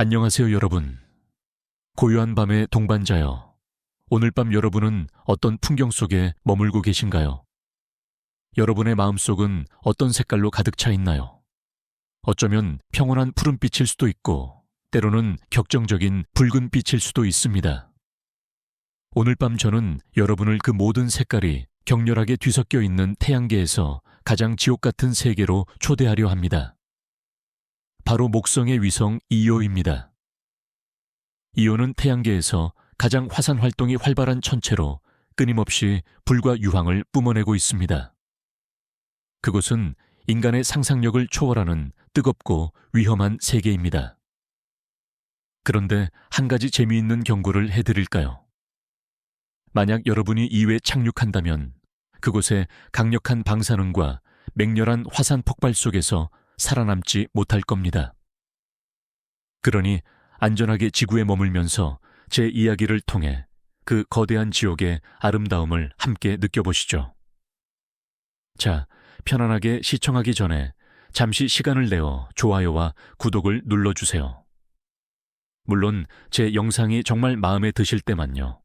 안녕하세요, 여러분. 고요한 밤의 동반자여. 오늘 밤 여러분은 어떤 풍경 속에 머물고 계신가요? 여러분의 마음속은 어떤 색깔로 가득 차 있나요? 어쩌면 평온한 푸른빛일 수도 있고, 때로는 격정적인 붉은빛일 수도 있습니다. 오늘 밤 저는 여러분을 그 모든 색깔이 격렬하게 뒤섞여 있는 태양계에서 가장 지옥 같은 세계로 초대하려 합니다. 바로 목성의 위성 이오입니다. 이오는 태양계에서 가장 화산 활동이 활발한 천체로 끊임없이 불과 유황을 뿜어내고 있습니다. 그곳은 인간의 상상력을 초월하는 뜨겁고 위험한 세계입니다. 그런데 한 가지 재미있는 경고를 해드릴까요? 만약 여러분이 이외에 착륙한다면 그곳에 강력한 방사능과 맹렬한 화산 폭발 속에서 살아남지 못할 겁니다. 그러니 안전하게 지구에 머물면서 제 이야기를 통해 그 거대한 지옥의 아름다움을 함께 느껴보시죠. 자, 편안하게 시청하기 전에 잠시 시간을 내어 좋아요와 구독을 눌러주세요. 물론 제 영상이 정말 마음에 드실 때만요.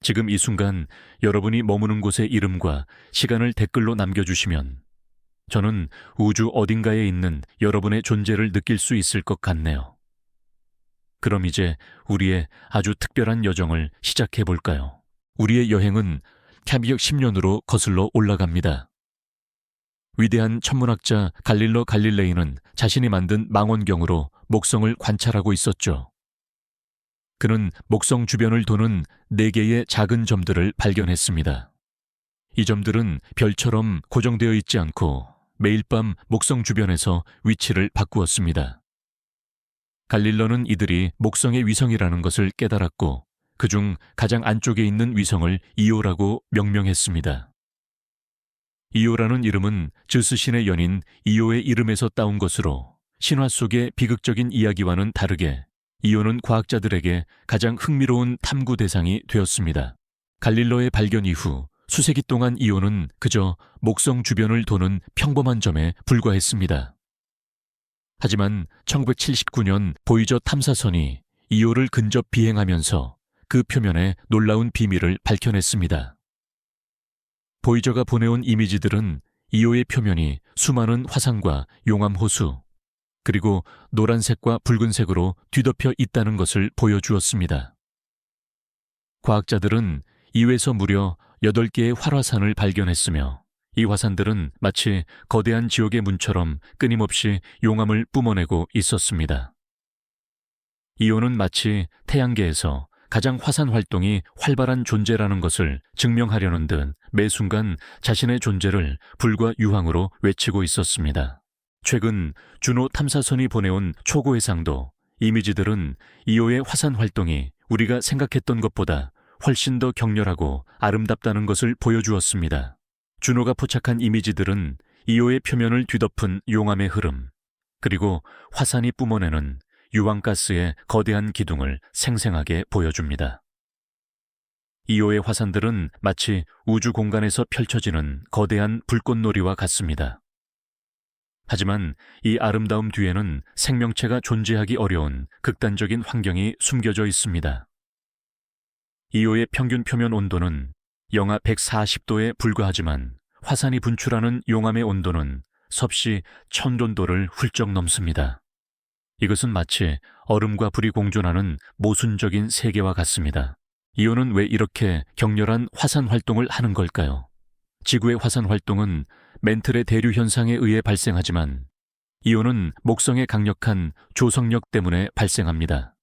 지금 이 순간 여러분이 머무는 곳의 이름과 시간을 댓글로 남겨주시면 저는 우주 어딘가에 있는 여러분의 존재를 느낄 수 있을 것 같네요. 그럼 이제 우리의 아주 특별한 여정을 시작해 볼까요? 우리의 여행은 캐비역 10년으로 거슬러 올라갑니다. 위대한 천문학자 갈릴로 갈릴레이는 자신이 만든 망원경으로 목성을 관찰하고 있었죠. 그는 목성 주변을 도는 4개의 작은 점들을 발견했습니다. 이 점들은 별처럼 고정되어 있지 않고 매일 밤 목성 주변에서 위치를 바꾸었습니다. 갈릴러는 이들이 목성의 위성이라는 것을 깨달았고 그중 가장 안쪽에 있는 위성을 이오라고 명명했습니다. 이오라는 이름은 제우스 신의 연인 이오의 이름에서 따온 것으로 신화 속의 비극적인 이야기와는 다르게 이오는 과학자들에게 가장 흥미로운 탐구 대상이 되었습니다. 갈릴러의 발견 이후 수세기 동안 이오는 그저 목성 주변을 도는 평범한 점에 불과했습니다. 하지만 1979년 보이저 탐사선이 이오를 근접 비행하면서 그 표면에 놀라운 비밀을 밝혀냈습니다. 보이저가 보내온 이미지들은 이오의 표면이 수많은 화산과 용암호수, 그리고 노란색과 붉은색으로 뒤덮여 있다는 것을 보여주었습니다. 과학자들은 이외에서 무려 8개의 활화산을 발견했으며 이 화산들은 마치 거대한 지옥의 문처럼 끊임없이 용암을 뿜어내고 있었습니다. 이오는 마치 태양계에서 가장 화산 활동이 활발한 존재라는 것을 증명하려는 듯 매 순간 자신의 존재를 불과 유황으로 외치고 있었습니다. 최근 주노 탐사선이 보내온 초고해상도 이미지들은 이오의 화산 활동이 우리가 생각했던 것보다 훨씬 더 격렬하고 아름답다는 것을 보여주었습니다. 주노가 포착한 이미지들은 이오의 표면을 뒤덮은 용암의 흐름, 그리고 화산이 뿜어내는 유황가스의 거대한 기둥을 생생하게 보여줍니다. 이오의 화산들은 마치 우주 공간에서 펼쳐지는 거대한 불꽃놀이와 같습니다. 하지만 이 아름다움 뒤에는 생명체가 존재하기 어려운 극단적인 환경이 숨겨져 있습니다. 이오의 평균 표면 온도는 영하 140도에 불과하지만 화산이 분출하는 용암의 온도는 섭씨 1000온도를 훌쩍 넘습니다. 이것은 마치 얼음과 불이 공존하는 모순적인 세계와 같습니다. 이오는 왜 이렇게 격렬한 화산 활동을 하는 걸까요? 지구의 화산 활동은 멘틀의 대류 현상에 의해 발생하지만 이오는 목성의 강력한 조성력 때문에 발생합니다.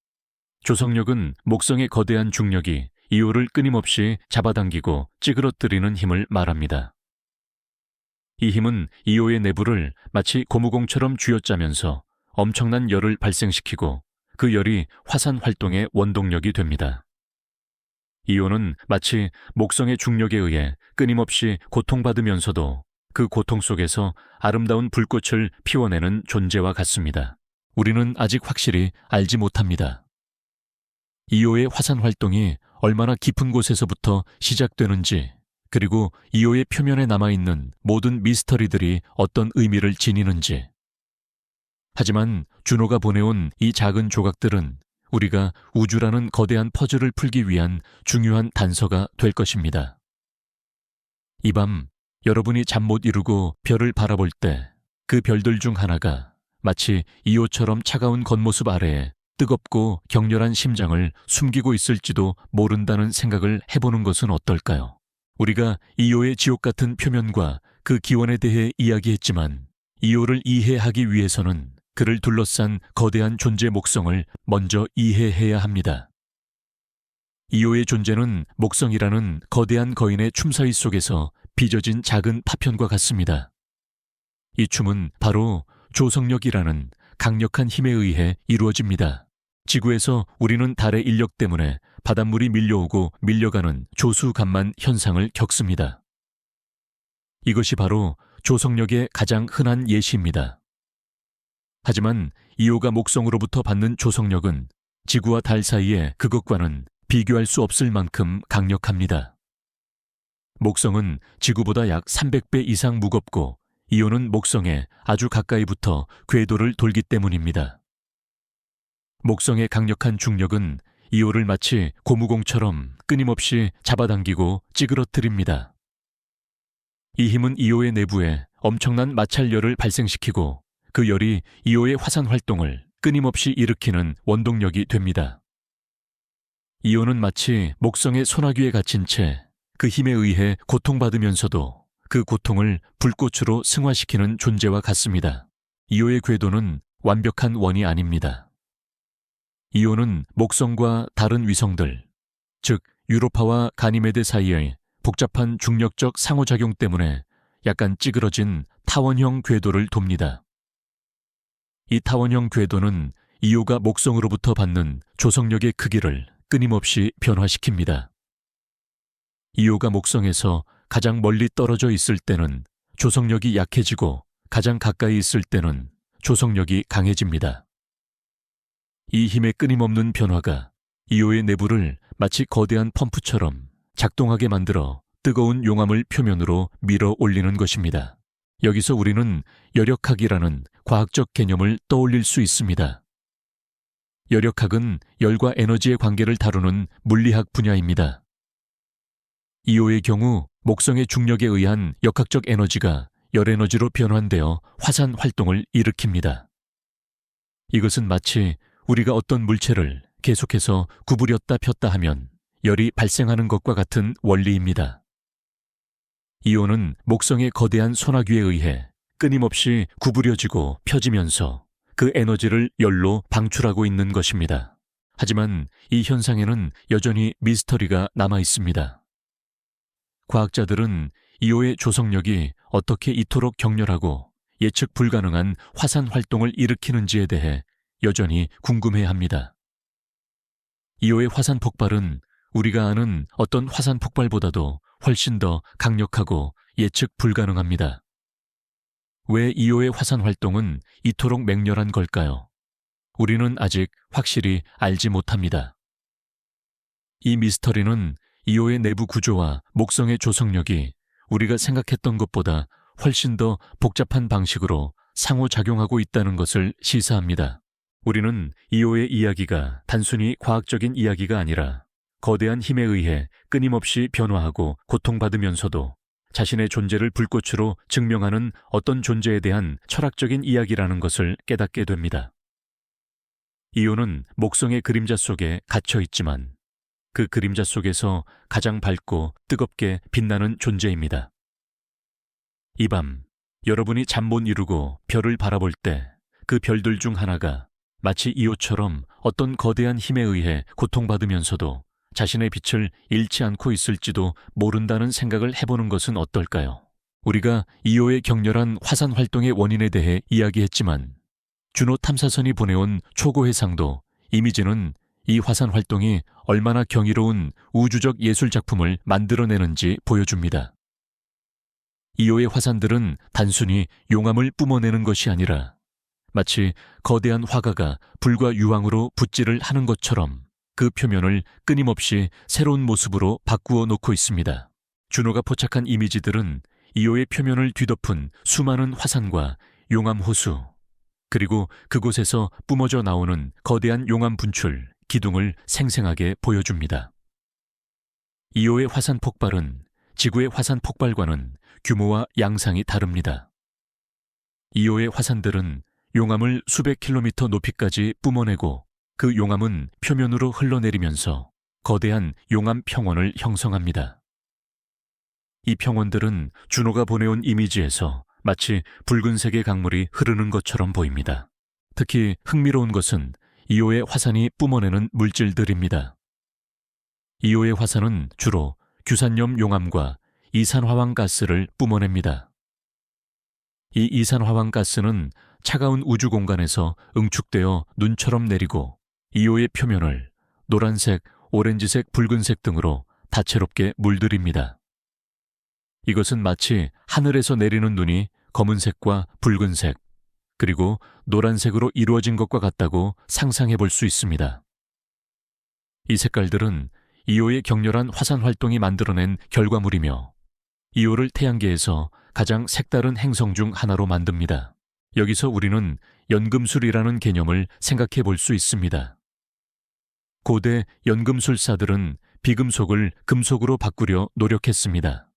조성력은 목성의 거대한 중력이 이오를 끊임없이 잡아당기고 찌그러뜨리는 힘을 말합니다. 이 힘은 이오의 내부를 마치 고무공처럼 쥐어짜면서 엄청난 열을 발생시키고 그 열이 화산 활동의 원동력이 됩니다. 이오는 마치 목성의 중력에 의해 끊임없이 고통받으면서도 그 고통 속에서 아름다운 불꽃을 피워내는 존재와 같습니다. 우리는 아직 확실히 알지 못합니다. 이오의 화산 활동이 얼마나 깊은 곳에서부터 시작되는지, 그리고 이오의 표면에 남아있는 모든 미스터리들이 어떤 의미를 지니는지. 하지만 준호가 보내온 이 작은 조각들은 우리가 우주라는 거대한 퍼즐을 풀기 위한 중요한 단서가 될 것입니다. 이 밤 여러분이 잠 못 이루고 별을 바라볼 때 그 별들 중 하나가 마치 이오처럼 차가운 겉모습 아래에 뜨겁고 격렬한 심장을 숨기고 있을지도 모른다는 생각을 해보는 것은 어떨까요? 우리가 이오의 지옥 같은 표면과 그 기원에 대해 이야기했지만 이오를 이해하기 위해서는 그를 둘러싼 거대한 존재 목성을 먼저 이해해야 합니다. 이오의 존재는 목성이라는 거대한 거인의 춤사위 속에서 빚어진 작은 파편과 같습니다. 이 춤은 바로 조성력이라는 강력한 힘에 의해 이루어집니다. 지구에서 우리는 달의 인력 때문에 바닷물이 밀려오고 밀려가는 조수간만 현상을 겪습니다. 이것이 바로 조성력의 가장 흔한 예시입니다. 하지만 이오가 목성으로부터 받는 조성력은 지구와 달 사이에 그것과는 비교할 수 없을 만큼 강력합니다. 목성은 지구보다 약 300배 이상 무겁고 이오는 목성에 아주 가까이 붙어 궤도를 돌기 때문입니다. 목성의 강력한 중력은 이오를 마치 고무공처럼 끊임없이 잡아당기고 찌그러뜨립니다. 이 힘은 이오의 내부에 엄청난 마찰열을 발생시키고 그 열이 이오의 화산 활동을 끊임없이 일으키는 원동력이 됩니다. 이오는 마치 목성의 소나기에 갇힌 채 그 힘에 의해 고통받으면서도 그 고통을 불꽃으로 승화시키는 존재와 같습니다. 이오의 궤도는 완벽한 원이 아닙니다. 이오는 목성과 다른 위성들, 즉 유로파와 가니메데 사이의 복잡한 중력적 상호작용 때문에 약간 찌그러진 타원형 궤도를 돕니다. 이 타원형 궤도는 이오가 목성으로부터 받는 조성력의 크기를 끊임없이 변화시킵니다. 이오가 목성에서 가장 멀리 떨어져 있을 때는 조성력이 약해지고 가장 가까이 있을 때는 조성력이 강해집니다. 이 힘의 끊임없는 변화가 이오의 내부를 마치 거대한 펌프처럼 작동하게 만들어 뜨거운 용암을 표면으로 밀어 올리는 것입니다. 여기서 우리는 열역학이라는 과학적 개념을 떠올릴 수 있습니다. 열역학은 열과 에너지의 관계를 다루는 물리학 분야입니다. 이오의 경우 목성의 중력에 의한 역학적 에너지가 열에너지로 변환되어 화산 활동을 일으킵니다. 이것은 마치 우리가 어떤 물체를 계속해서 구부렸다 폈다 하면 열이 발생하는 것과 같은 원리입니다. 이오는 목성의 거대한 소나기에 의해 끊임없이 구부려지고 펴지면서 그 에너지를 열로 방출하고 있는 것입니다. 하지만 이 현상에는 여전히 미스터리가 남아 있습니다. 과학자들은 이오의 조성력이 어떻게 이토록 격렬하고 예측 불가능한 화산 활동을 일으키는지에 대해 여전히 궁금해합니다. 이오의 화산 폭발은 우리가 아는 어떤 화산 폭발보다도 훨씬 더 강력하고 예측 불가능합니다. 왜 이오의 화산 활동은 이토록 맹렬한 걸까요? 우리는 아직 확실히 알지 못합니다. 이 미스터리는 이오의 내부 구조와 목성의 조성력이 우리가 생각했던 것보다 훨씬 더 복잡한 방식으로 상호작용하고 있다는 것을 시사합니다. 우리는 이오의 이야기가 단순히 과학적인 이야기가 아니라 거대한 힘에 의해 끊임없이 변화하고 고통받으면서도 자신의 존재를 불꽃으로 증명하는 어떤 존재에 대한 철학적인 이야기라는 것을 깨닫게 됩니다. 이오는 목성의 그림자 속에 갇혀 있지만 그 그림자 속에서 가장 밝고 뜨겁게 빛나는 존재입니다. 이 밤 여러분이 잠 못 이루고 별을 바라볼 때 그 별들 중 하나가 마치 이오처럼 어떤 거대한 힘에 의해 고통받으면서도 자신의 빛을 잃지 않고 있을지도 모른다는 생각을 해보는 것은 어떨까요? 우리가 이오의 격렬한 화산 활동의 원인에 대해 이야기했지만 준호 탐사선이 보내온 초고해상도 이미지는 이 화산 활동이 얼마나 경이로운 우주적 예술 작품을 만들어내는지 보여줍니다. 이오의 화산들은 단순히 용암을 뿜어내는 것이 아니라 마치 거대한 화가가 불과 유황으로 붓질을 하는 것처럼 그 표면을 끊임없이 새로운 모습으로 바꾸어 놓고 있습니다. 준호가 포착한 이미지들은 이오의 표면을 뒤덮은 수많은 화산과 용암 호수, 그리고 그곳에서 뿜어져 나오는 거대한 용암 분출, 기둥을 생생하게 보여줍니다. 이오의 화산 폭발은 지구의 화산 폭발과는 규모와 양상이 다릅니다. 이오의 화산들은 용암을 수백 킬로미터 높이까지 뿜어내고 그 용암은 표면으로 흘러내리면서 거대한 용암 평원을 형성합니다. 이 평원들은 준호가 보내온 이미지에서 마치 붉은색의 강물이 흐르는 것처럼 보입니다. 특히 흥미로운 것은 이오의 화산이 뿜어내는 물질들입니다. 이오의 화산은 주로 규산염 용암과 이산화황가스를 뿜어냅니다. 이 이산화황가스는 차가운 우주 공간에서 응축되어 눈처럼 내리고 이오의 표면을 노란색, 오렌지색, 붉은색 등으로 다채롭게 물들입니다. 이것은 마치 하늘에서 내리는 눈이 검은색과 붉은색, 그리고 노란색으로 이루어진 것과 같다고 상상해 볼 수 있습니다. 이 색깔들은 이오의 격렬한 화산 활동이 만들어낸 결과물이며 이오를 태양계에서 가장 색다른 행성 중 하나로 만듭니다. 여기서 우리는 연금술이라는 개념을 생각해 볼 수 있습니다. 고대 연금술사들은 비금속을 금속으로 바꾸려 노력했습니다.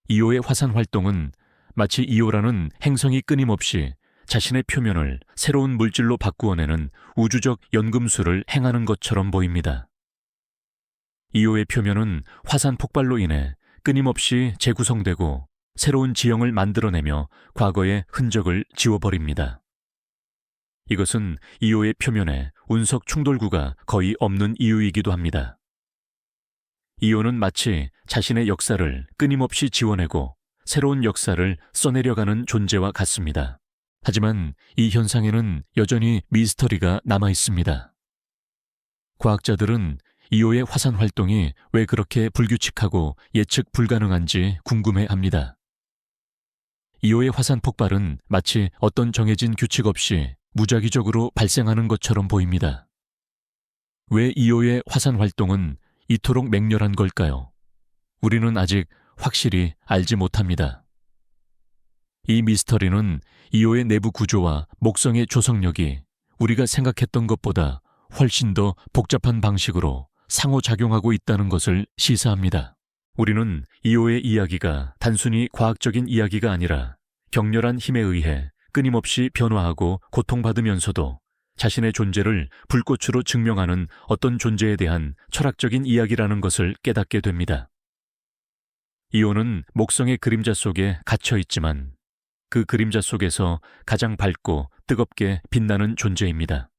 이오의 화산 활동은 마치 이오라는 행성이 끊임없이 자신의 표면을 새로운 물질로 바꾸어내는 우주적 연금술을 행하는 것처럼 보입니다. 이오의 표면은 화산 폭발로 인해 끊임없이 재구성되고 새로운 지형을 만들어내며 과거의 흔적을 지워버립니다. 이것은 이오의 표면에 운석 충돌구가 거의 없는 이유이기도 합니다. 이오는 마치 자신의 역사를 끊임없이 지워내고 새로운 역사를 써내려가는 존재와 같습니다. 하지만 이 현상에는 여전히 미스터리가 남아 있습니다. 과학자들은 이오의 화산 활동이 왜 그렇게 불규칙하고 예측 불가능한지 궁금해합니다. 이오의 화산 폭발은 마치 어떤 정해진 규칙 없이 무작위적으로 발생하는 것처럼 보입니다. 왜 이오의 화산 활동은 이토록 맹렬한 걸까요? 우리는 아직 확실히 알지 못합니다. 이 미스터리는 이오의 내부 구조와 목성의 조성력이 우리가 생각했던 것보다 훨씬 더 복잡한 방식으로 상호작용하고 있다는 것을 시사합니다. 우리는 이오의 이야기가 단순히 과학적인 이야기가 아니라 격렬한 힘에 의해 끊임없이 변화하고 고통받으면서도 자신의 존재를 불꽃으로 증명하는 어떤 존재에 대한 철학적인 이야기라는 것을 깨닫게 됩니다. 이오는 목성의 그림자 속에 갇혀 있지만 그 그림자 속에서 가장 밝고 뜨겁게 빛나는 존재입니다.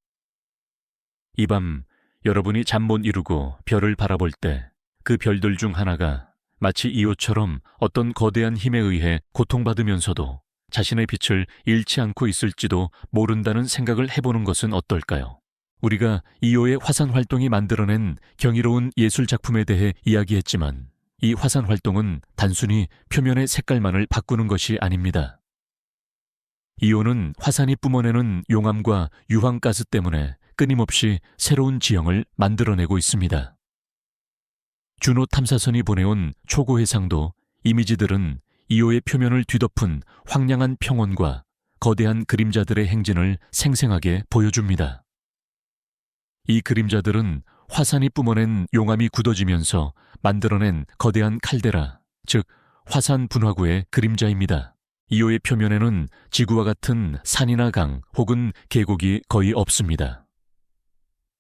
이 밤 여러분이 잠 못 이루고 별을 바라볼 때 그 별들 중 하나가 마치 이오처럼 어떤 거대한 힘에 의해 고통받으면서도 자신의 빛을 잃지 않고 있을지도 모른다는 생각을 해보는 것은 어떨까요? 우리가 이오의 화산 활동이 만들어낸 경이로운 예술 작품에 대해 이야기했지만 이 화산 활동은 단순히 표면의 색깔만을 바꾸는 것이 아닙니다. 이오는 화산이 뿜어내는 용암과 유황가스 때문에 끊임없이 새로운 지형을 만들어내고 있습니다. 준호 탐사선이 보내온 초고 해상도 이미지들은 이오의 표면을 뒤덮은 황량한 평원과 거대한 그림자들의 행진을 생생하게 보여줍니다. 이 그림자들은 화산이 뿜어낸 용암이 굳어지면서 만들어낸 거대한 칼데라, 즉 화산 분화구의 그림자입니다. 이오의 표면에는 지구와 같은 산이나 강 혹은 계곡이 거의 없습니다.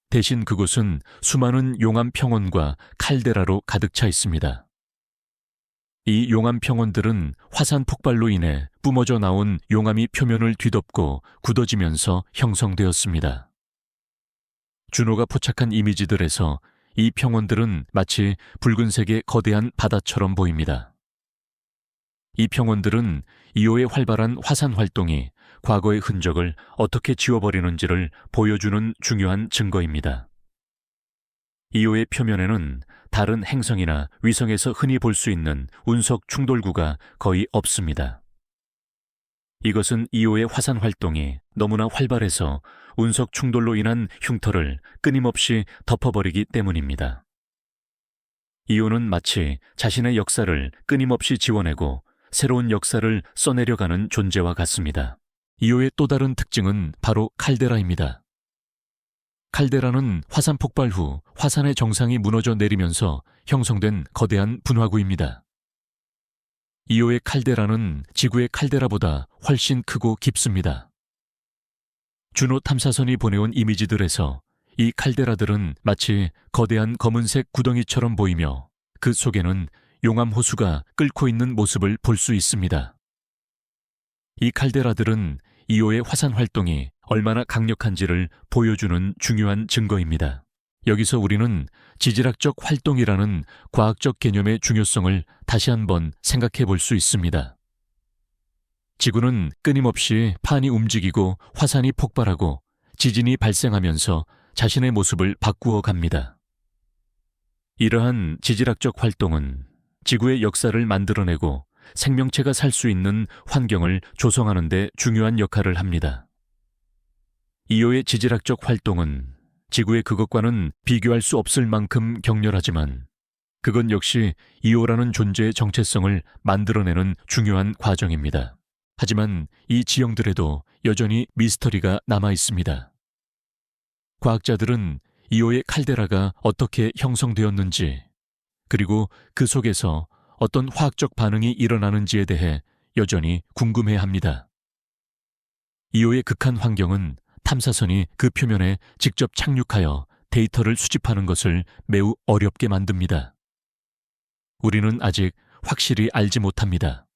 대신 그곳은 수많은 용암 평원과 칼데라로 가득 차 있습니다. 이 용암 평원들은 화산 폭발로 인해 뿜어져 나온 용암이 표면을 뒤덮고 굳어지면서 형성되었습니다. 준호가 포착한 이미지들에서 이 평원들은 마치 붉은색의 거대한 바다처럼 보입니다. 이 평원들은 이오의 활발한 화산 활동이 과거의 흔적을 어떻게 지워버리는지를 보여주는 중요한 증거입니다. 이오의 표면에는 다른 행성이나 위성에서 흔히 볼 수 있는 운석 충돌구가 거의 없습니다. 이것은 이오의 화산 활동이 너무나 활발해서 운석 충돌로 인한 흉터를 끊임없이 덮어버리기 때문입니다. 이오는 마치 자신의 역사를 끊임없이 지워내고 새로운 역사를 써내려가는 존재와 같습니다. 이오의 또 다른 특징은 바로 칼데라입니다. 칼데라는 화산 폭발 후 화산의 정상이 무너져 내리면서 형성된 거대한 분화구입니다. 이오의 칼데라는 지구의 칼데라보다 훨씬 크고 깊습니다. 주노 탐사선이 보내온 이미지들에서 이 칼데라들은 마치 거대한 검은색 구덩이처럼 보이며 그 속에는 용암 호수가 끓고 있는 모습을 볼 수 있습니다. 이 칼데라들은 이오의 화산 활동이 얼마나 강력한지를 보여주는 중요한 증거입니다. 여기서 우리는 지질학적 활동이라는 과학적 개념의 중요성을 다시 한번 생각해 볼 수 있습니다. 지구는 끊임없이 판이 움직이고 화산이 폭발하고 지진이 발생하면서 자신의 모습을 바꾸어 갑니다. 이러한 지질학적 활동은 지구의 역사를 만들어내고 생명체가 살 수 있는 환경을 조성하는 데 중요한 역할을 합니다. 이오의 지질학적 활동은 지구의 그것과는 비교할 수 없을 만큼 격렬하지만 그건 역시 이오라는 존재의 정체성을 만들어내는 중요한 과정입니다. 하지만 이 지형들에도 여전히 미스터리가 남아 있습니다. 과학자들은 이오의 칼데라가 어떻게 형성되었는지, 그리고 그 속에서 어떤 화학적 반응이 일어나는지에 대해 여전히 궁금해합니다. 이오의 극한 환경은 탐사선이 그 표면에 직접 착륙하여 데이터를 수집하는 것을 매우 어렵게 만듭니다. 우리는 아직 확실히 알지 못합니다.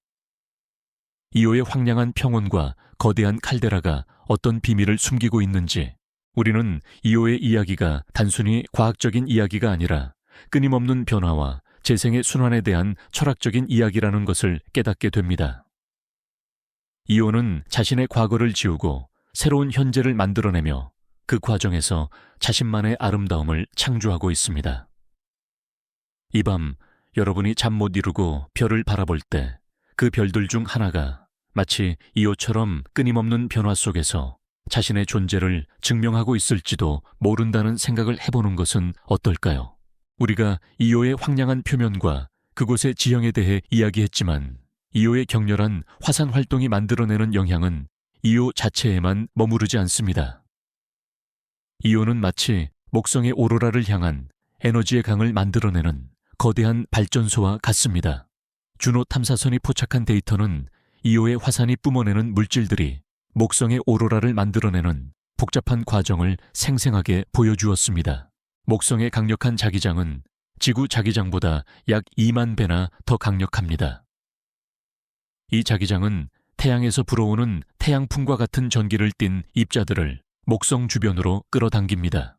이오의 황량한 평원과 거대한 칼데라가 어떤 비밀을 숨기고 있는지, 우리는 이오의 이야기가 단순히 과학적인 이야기가 아니라 끊임없는 변화와 재생의 순환에 대한 철학적인 이야기라는 것을 깨닫게 됩니다. 이오는 자신의 과거를 지우고 새로운 현재를 만들어내며 그 과정에서 자신만의 아름다움을 창조하고 있습니다. 이 밤 여러분이 잠 못 이루고 별을 바라볼 때 그 별들 중 하나가 마치 이오처럼 끊임없는 변화 속에서 자신의 존재를 증명하고 있을지도 모른다는 생각을 해보는 것은 어떨까요? 우리가 이오의 황량한 표면과 그곳의 지형에 대해 이야기했지만 이오의 격렬한 화산 활동이 만들어내는 영향은 이오 자체에만 머무르지 않습니다. 이오는 마치 목성의 오로라를 향한 에너지의 강을 만들어내는 거대한 발전소와 같습니다. 주노 탐사선이 포착한 데이터는 이오의 화산이 뿜어내는 물질들이 목성의 오로라를 만들어내는 복잡한 과정을 생생하게 보여주었습니다. 목성의 강력한 자기장은 지구 자기장보다 약 2만 배나 더 강력합니다. 이 자기장은 태양에서 불어오는 태양풍과 같은 전기를 띤 입자들을 목성 주변으로 끌어당깁니다.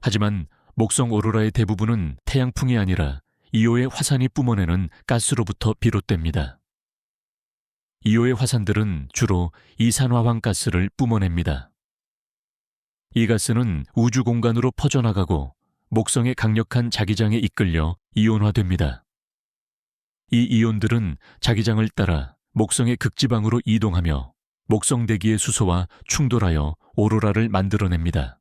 하지만 목성 오로라의 대부분은 태양풍이 아니라 이오의 화산이 뿜어내는 가스로부터 비롯됩니다. 이오의 화산들은 주로 이산화황 가스를 뿜어냅니다. 이 가스는 우주 공간으로 퍼져나가고 목성의 강력한 자기장에 이끌려 이온화됩니다. 이 이온들은 자기장을 따라 목성의 극지방으로 이동하며 목성 대기의 수소와 충돌하여 오로라를 만들어냅니다.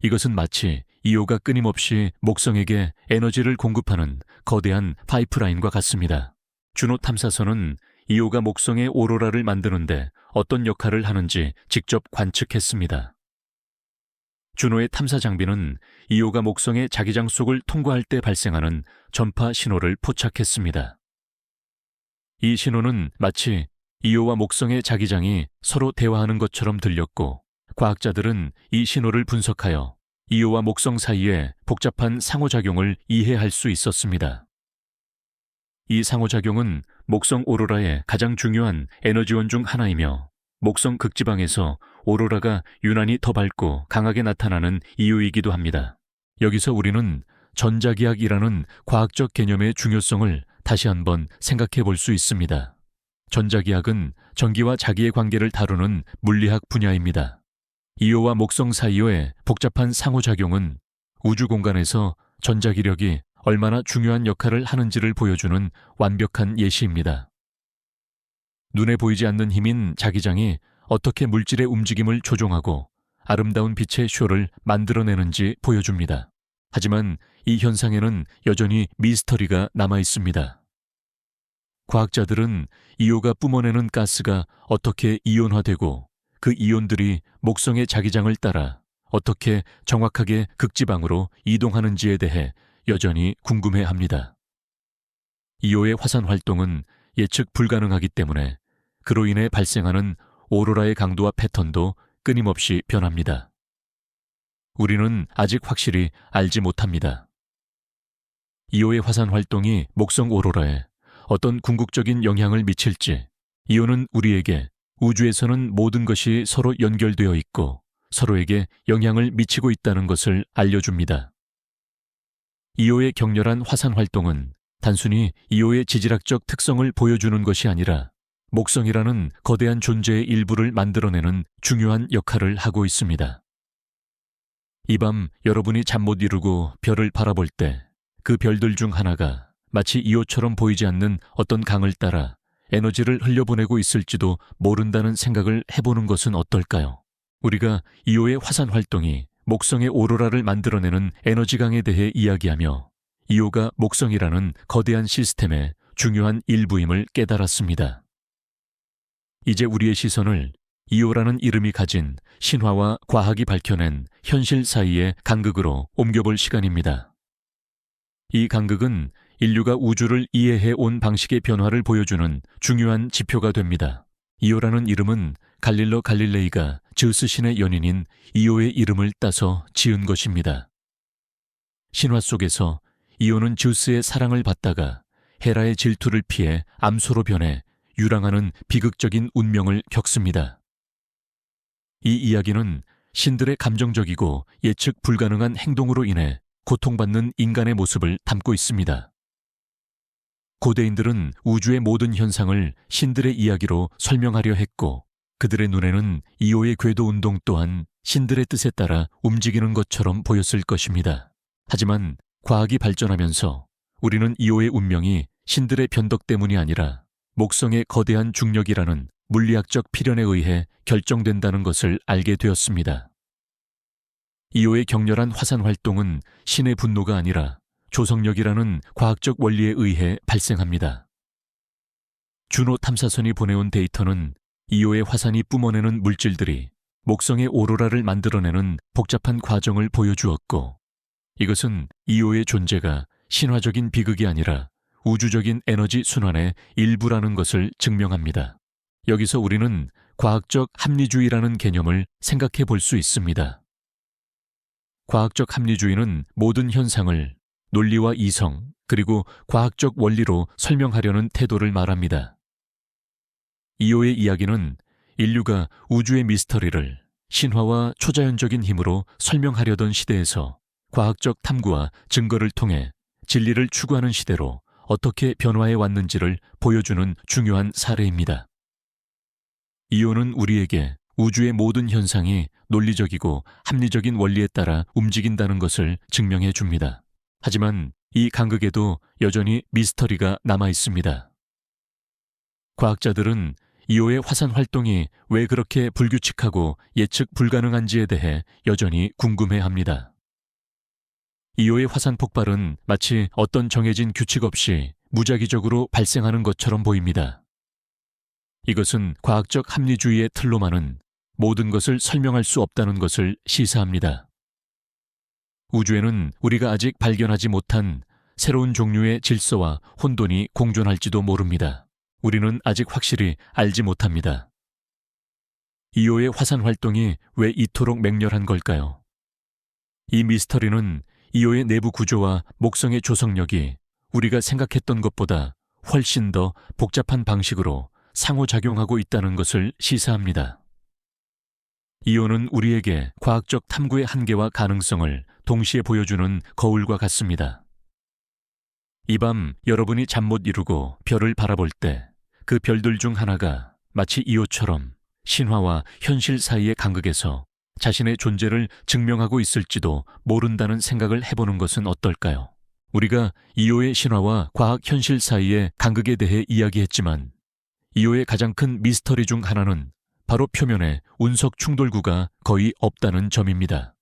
이것은 마치 이오가 끊임없이 목성에게 에너지를 공급하는 거대한 파이프라인과 같습니다. 주노 탐사선은 이오가 목성의 오로라를 만드는데 어떤 역할을 하는지 직접 관측했습니다. 주노의 탐사 장비는 이오가 목성의 자기장 속을 통과할 때 발생하는 전파 신호를 포착했습니다. 이 신호는 마치 이오와 목성의 자기장이 서로 대화하는 것처럼 들렸고, 과학자들은 이 신호를 분석하여 이오와 목성 사이의 복잡한 상호작용을 이해할 수 있었습니다. 이 상호작용은 목성 오로라의 가장 중요한 에너지원 중 하나이며 목성 극지방에서 오로라가 유난히 더 밝고 강하게 나타나는 이유이기도 합니다. 여기서 우리는 전자기학이라는 과학적 개념의 중요성을 다시 한번 생각해 볼 수 있습니다. 전자기학은 전기와 자기의 관계를 다루는 물리학 분야입니다. 이오와 목성 사이의 복잡한 상호작용은 우주 공간에서 전자기력이 얼마나 중요한 역할을 하는지를 보여주는 완벽한 예시입니다. 눈에 보이지 않는 힘인 자기장이 어떻게 물질의 움직임을 조종하고 아름다운 빛의 쇼를 만들어내는지 보여줍니다. 하지만 이 현상에는 여전히 미스터리가 남아 있습니다. 과학자들은 이오가 뿜어내는 가스가 어떻게 이온화되고 그 이온들이 목성의 자기장을 따라 어떻게 정확하게 극지방으로 이동하는지에 대해 여전히 궁금해합니다. 이오의 화산 활동은 예측 불가능하기 때문에 그로 인해 발생하는 오로라의 강도와 패턴도 끊임없이 변합니다. 우리는 아직 확실히 알지 못합니다. 이오의 화산 활동이 목성 오로라에 어떤 궁극적인 영향을 미칠지, 이오는 우리에게 우주에서는 모든 것이 서로 연결되어 있고 서로에게 영향을 미치고 있다는 것을 알려줍니다. 이오의 격렬한 화산 활동은 단순히 이오의 지질학적 특성을 보여주는 것이 아니라 목성이라는 거대한 존재의 일부를 만들어내는 중요한 역할을 하고 있습니다. 이 밤 여러분이 잠 못 이루고 별을 바라볼 때 그 별들 중 하나가 마치 이오처럼 보이지 않는 어떤 강을 따라 에너지를 흘려보내고 있을지도 모른다는 생각을 해보는 것은 어떨까요? 우리가 이오의 화산 활동이 목성의 오로라를 만들어내는 에너지강에 대해 이야기하며 이오가 목성이라는 거대한 시스템의 중요한 일부임을 깨달았습니다. 이제 우리의 시선을 이오라는 이름이 가진 신화와 과학이 밝혀낸 현실 사이의 간극으로 옮겨볼 시간입니다. 이 간극은 인류가 우주를 이해해 온 방식의 변화를 보여주는 중요한 지표가 됩니다. 이오라는 이름은 갈릴로 갈릴레이가 제우스 신의 연인인 이오의 이름을 따서 지은 것입니다. 신화 속에서 이오는 제우스의 사랑을 받다가 헤라의 질투를 피해 암소로 변해 유랑하는 비극적인 운명을 겪습니다. 이 이야기는 신들의 감정적이고 예측 불가능한 행동으로 인해 고통받는 인간의 모습을 담고 있습니다. 고대인들은 우주의 모든 현상을 신들의 이야기로 설명하려 했고 그들의 눈에는 이오의 궤도 운동 또한 신들의 뜻에 따라 움직이는 것처럼 보였을 것입니다. 하지만 과학이 발전하면서 우리는 이오의 운명이 신들의 변덕 때문이 아니라 목성의 거대한 중력이라는 물리학적 필연에 의해 결정된다는 것을 알게 되었습니다. 이오의 격렬한 화산 활동은 신의 분노가 아니라 조성력이라는 과학적 원리에 의해 발생합니다. 주노 탐사선이 보내온 데이터는 이오의 화산이 뿜어내는 물질들이 목성의 오로라를 만들어내는 복잡한 과정을 보여주었고, 이것은 이오의 존재가 신화적인 비극이 아니라 우주적인 에너지 순환의 일부라는 것을 증명합니다. 여기서 우리는 과학적 합리주의라는 개념을 생각해 볼 수 있습니다. 과학적 합리주의는 모든 현상을 논리와 이성, 그리고 과학적 원리로 설명하려는 태도를 말합니다. 이오의 이야기는 인류가 우주의 미스터리를 신화와 초자연적인 힘으로 설명하려던 시대에서 과학적 탐구와 증거를 통해 진리를 추구하는 시대로 어떻게 변화해 왔는지를 보여주는 중요한 사례입니다. 이오는 우리에게 우주의 모든 현상이 논리적이고 합리적인 원리에 따라 움직인다는 것을 증명해 줍니다. 하지만 이 간극에도 여전히 미스터리가 남아 있습니다. 과학자들은 이오의 화산 활동이 왜 그렇게 불규칙하고 예측 불가능한지에 대해 여전히 궁금해합니다. 이오의 화산 폭발은 마치 어떤 정해진 규칙 없이 무작위적으로 발생하는 것처럼 보입니다. 이것은 과학적 합리주의의 틀로만은 모든 것을 설명할 수 없다는 것을 시사합니다. 우주에는 우리가 아직 발견하지 못한 새로운 종류의 질서와 혼돈이 공존할지도 모릅니다. 우리는 아직 확실히 알지 못합니다. 이오의 화산 활동이 왜 이토록 맹렬한 걸까요? 이 미스터리는 이오의 내부 구조와 목성의 조성력이 우리가 생각했던 것보다 훨씬 더 복잡한 방식으로 상호작용하고 있다는 것을 시사합니다. 이오는 우리에게 과학적 탐구의 한계와 가능성을 동시에 보여주는 거울과 같습니다. 이 밤 여러분이 잠 못 이루고 별을 바라볼 때 그 별들 중 하나가 마치 이오처럼 신화와 현실 사이의 간극에서 자신의 존재를 증명하고 있을지도 모른다는 생각을 해보는 것은 어떨까요? 우리가 이오의 신화와 과학 현실 사이의 간극에 대해 이야기했지만 이오의 가장 큰 미스터리 중 하나는 바로 표면에 운석 충돌구가 거의 없다는 점입니다.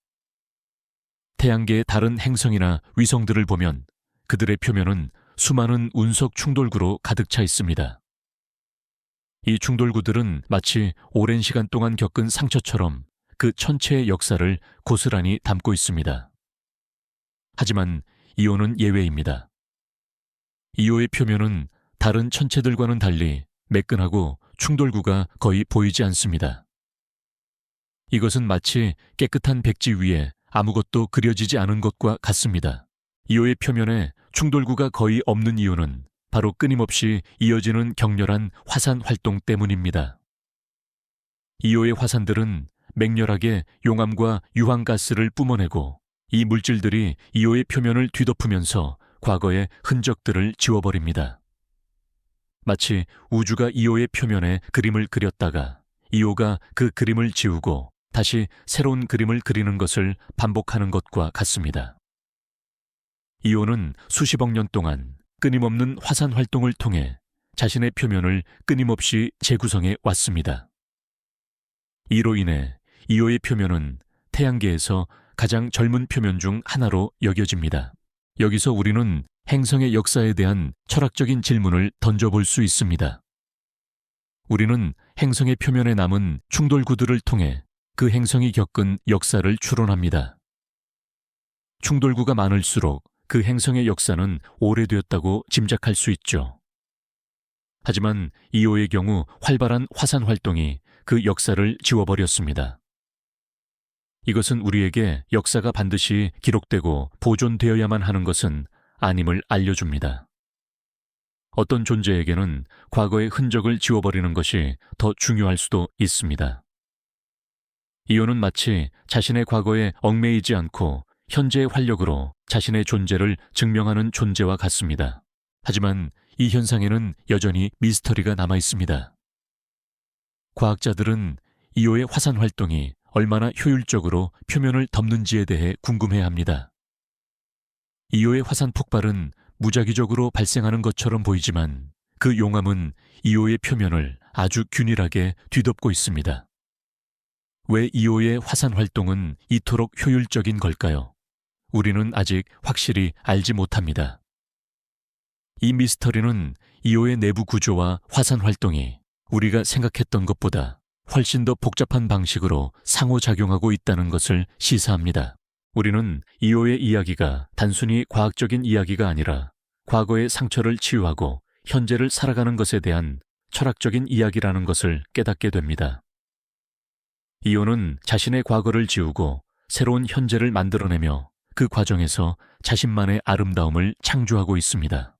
태양계의 다른 행성이나 위성들을 보면 그들의 표면은 수많은 운석 충돌구로 가득 차 있습니다. 이 충돌구들은 마치 오랜 시간 동안 겪은 상처처럼 그 천체의 역사를 고스란히 담고 있습니다. 하지만 이오는 예외입니다. 이오의 표면은 다른 천체들과는 달리 매끈하고 충돌구가 거의 보이지 않습니다. 이것은 마치 깨끗한 백지 위에 아무것도 그려지지 않은 것과 같습니다. 이오의 표면에 충돌구가 거의 없는 이유는 바로 끊임없이 이어지는 격렬한 화산 활동 때문입니다. 이오의 화산들은 맹렬하게 용암과 유황가스를 뿜어내고 이 물질들이 이오의 표면을 뒤덮으면서 과거의 흔적들을 지워버립니다. 마치 우주가 이오의 표면에 그림을 그렸다가 이오가 그 그림을 지우고 다시 새로운 그림을 그리는 것을 반복하는 것과 같습니다. 이오는 수십억 년 동안 끊임없는 화산 활동을 통해 자신의 표면을 끊임없이 재구성해 왔습니다. 이로 인해 이오의 표면은 태양계에서 가장 젊은 표면 중 하나로 여겨집니다. 여기서 우리는 행성의 역사에 대한 철학적인 질문을 던져볼 수 있습니다. 우리는 행성의 표면에 남은 충돌구들을 통해 그 행성이 겪은 역사를 추론합니다. 충돌구가 많을수록 그 행성의 역사는 오래되었다고 짐작할 수 있죠. 하지만 이오의 경우 활발한 화산 활동이 그 역사를 지워버렸습니다. 이것은 우리에게 역사가 반드시 기록되고 보존되어야만 하는 것은 아님을 알려줍니다. 어떤 존재에게는 과거의 흔적을 지워버리는 것이 더 중요할 수도 있습니다. 이오는 마치 자신의 과거에 얽매이지 않고 현재의 활력으로 자신의 존재를 증명하는 존재와 같습니다. 하지만 이 현상에는 여전히 미스터리가 남아 있습니다. 과학자들은 이오의 화산 활동이 얼마나 효율적으로 표면을 덮는지에 대해 궁금해합니다. 이오의 화산 폭발은 무작위적으로 발생하는 것처럼 보이지만 그 용암은 이오의 표면을 아주 균일하게 뒤덮고 있습니다. 왜 이오의 화산 활동은 이토록 효율적인 걸까요? 우리는 아직 확실히 알지 못합니다. 이 미스터리는 이오의 내부 구조와 화산 활동이 우리가 생각했던 것보다 훨씬 더 복잡한 방식으로 상호작용하고 있다는 것을 시사합니다. 우리는 이오의 이야기가 단순히 과학적인 이야기가 아니라 과거의 상처를 치유하고 현재를 살아가는 것에 대한 철학적인 이야기라는 것을 깨닫게 됩니다. 이오는 자신의 과거를 지우고 새로운 현재를 만들어내며 그 과정에서 자신만의 아름다움을 창조하고 있습니다.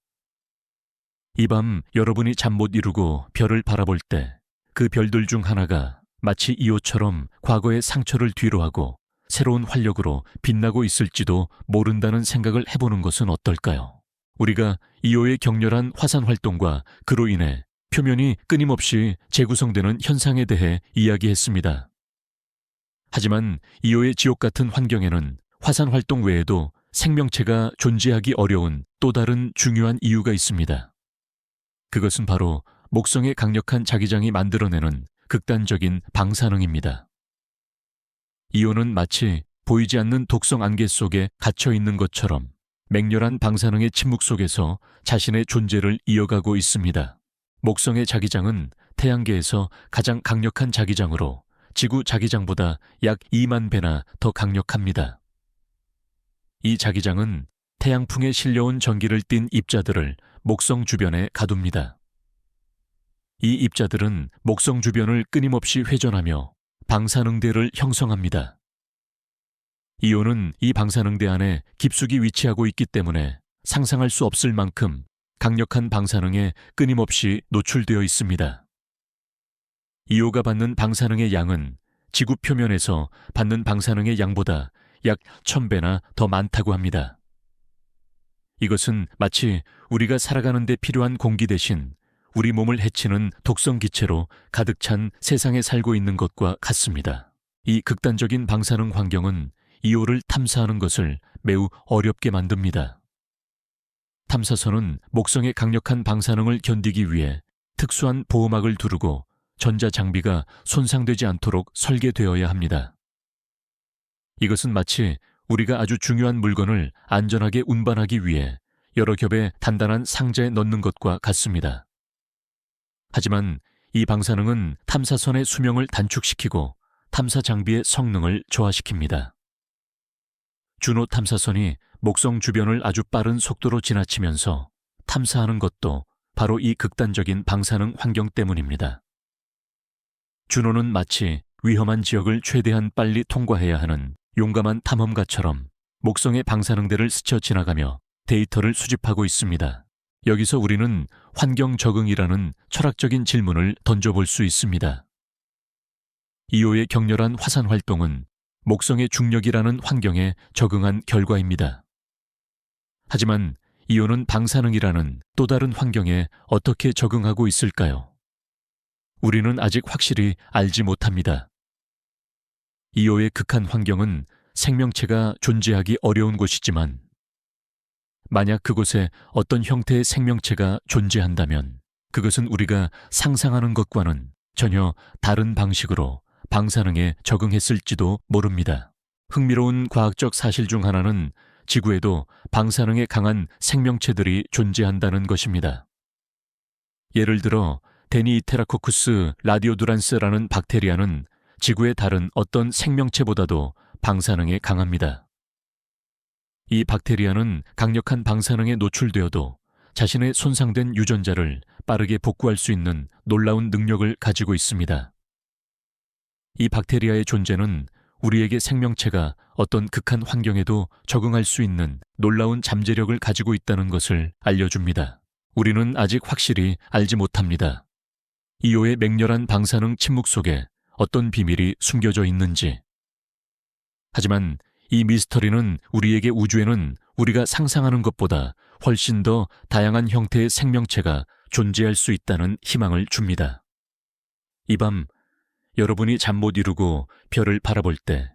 이 밤 여러분이 잠 못 이루고 별을 바라볼 때 그 별들 중 하나가 마치 이오처럼 과거의 상처를 뒤로하고 새로운 활력으로 빛나고 있을지도 모른다는 생각을 해보는 것은 어떨까요? 우리가 이오의 격렬한 화산 활동과 그로 인해 표면이 끊임없이 재구성되는 현상에 대해 이야기했습니다. 하지만 이오의 지옥 같은 환경에는 화산 활동 외에도 생명체가 존재하기 어려운 또 다른 중요한 이유가 있습니다. 그것은 바로 목성의 강력한 자기장이 만들어내는 극단적인 방사능입니다. 이오는 마치 보이지 않는 독성 안개 속에 갇혀 있는 것처럼 맹렬한 방사능의 침묵 속에서 자신의 존재를 이어가고 있습니다. 목성의 자기장은 태양계에서 가장 강력한 자기장으로 지구 자기장보다 약 2만 배나 더 강력합니다. 이 자기장은 태양풍에 실려온 전기를 띤 입자들을 목성 주변에 가둡니다. 이 입자들은 목성 주변을 끊임없이 회전하며 방사능대를 형성합니다. 이오는 이 방사능대 안에 깊숙이 위치하고 있기 때문에 상상할 수 없을 만큼 강력한 방사능에 끊임없이 노출되어 있습니다. 이오가 받는 방사능의 양은 지구 표면에서 받는 방사능의 양보다 약 1000배나 더 많다고 합니다. 이것은 마치 우리가 살아가는 데 필요한 공기 대신 우리 몸을 해치는 독성 기체로 가득 찬 세상에 살고 있는 것과 같습니다. 이 극단적인 방사능 환경은 이오를 탐사하는 것을 매우 어렵게 만듭니다. 탐사선은 목성의 강력한 방사능을 견디기 위해 특수한 보호막을 두르고 전자장비가 손상되지 않도록 설계되어야 합니다. 이것은 마치 우리가 아주 중요한 물건을 안전하게 운반하기 위해 여러 겹의 단단한 상자에 넣는 것과 같습니다. 하지만 이 방사능은 탐사선의 수명을 단축시키고 탐사 장비의 성능을 저하시킵니다. 주노 탐사선이 목성 주변을 아주 빠른 속도로 지나치면서 탐사하는 것도 바로 이 극단적인 방사능 환경 때문입니다. 주노는 마치 위험한 지역을 최대한 빨리 통과해야 하는 용감한 탐험가처럼 목성의 방사능대를 스쳐 지나가며 데이터를 수집하고 있습니다. 여기서 우리는 환경 적응이라는 철학적인 질문을 던져볼 수 있습니다. 이오의 격렬한 화산 활동은 목성의 중력이라는 환경에 적응한 결과입니다. 하지만 이오는 방사능이라는 또 다른 환경에 어떻게 적응하고 있을까요? 우리는 아직 확실히 알지 못합니다. 이오의 극한 환경은 생명체가 존재하기 어려운 곳이지만 만약 그곳에 어떤 형태의 생명체가 존재한다면 그것은 우리가 상상하는 것과는 전혀 다른 방식으로 방사능에 적응했을지도 모릅니다. 흥미로운 과학적 사실 중 하나는 지구에도 방사능에 강한 생명체들이 존재한다는 것입니다. 예를 들어 데니이테라코쿠스 라디오두란스라는 박테리아는 지구의 다른 어떤 생명체보다도 방사능에 강합니다. 이 박테리아는 강력한 방사능에 노출되어도 자신의 손상된 유전자를 빠르게 복구할 수 있는 놀라운 능력을 가지고 있습니다. 이 박테리아의 존재는 우리에게 생명체가 어떤 극한 환경에도 적응할 수 있는 놀라운 잠재력을 가지고 있다는 것을 알려줍니다. 우리는 아직 확실히 알지 못합니다. 이오의 맹렬한 방사능 침묵 속에 어떤 비밀이 숨겨져 있는지. 하지만 이 미스터리는 우리에게 우주에는 우리가 상상하는 것보다 훨씬 더 다양한 형태의 생명체가 존재할 수 있다는 희망을 줍니다. 이 밤 여러분이 잠 못 이루고 별을 바라볼 때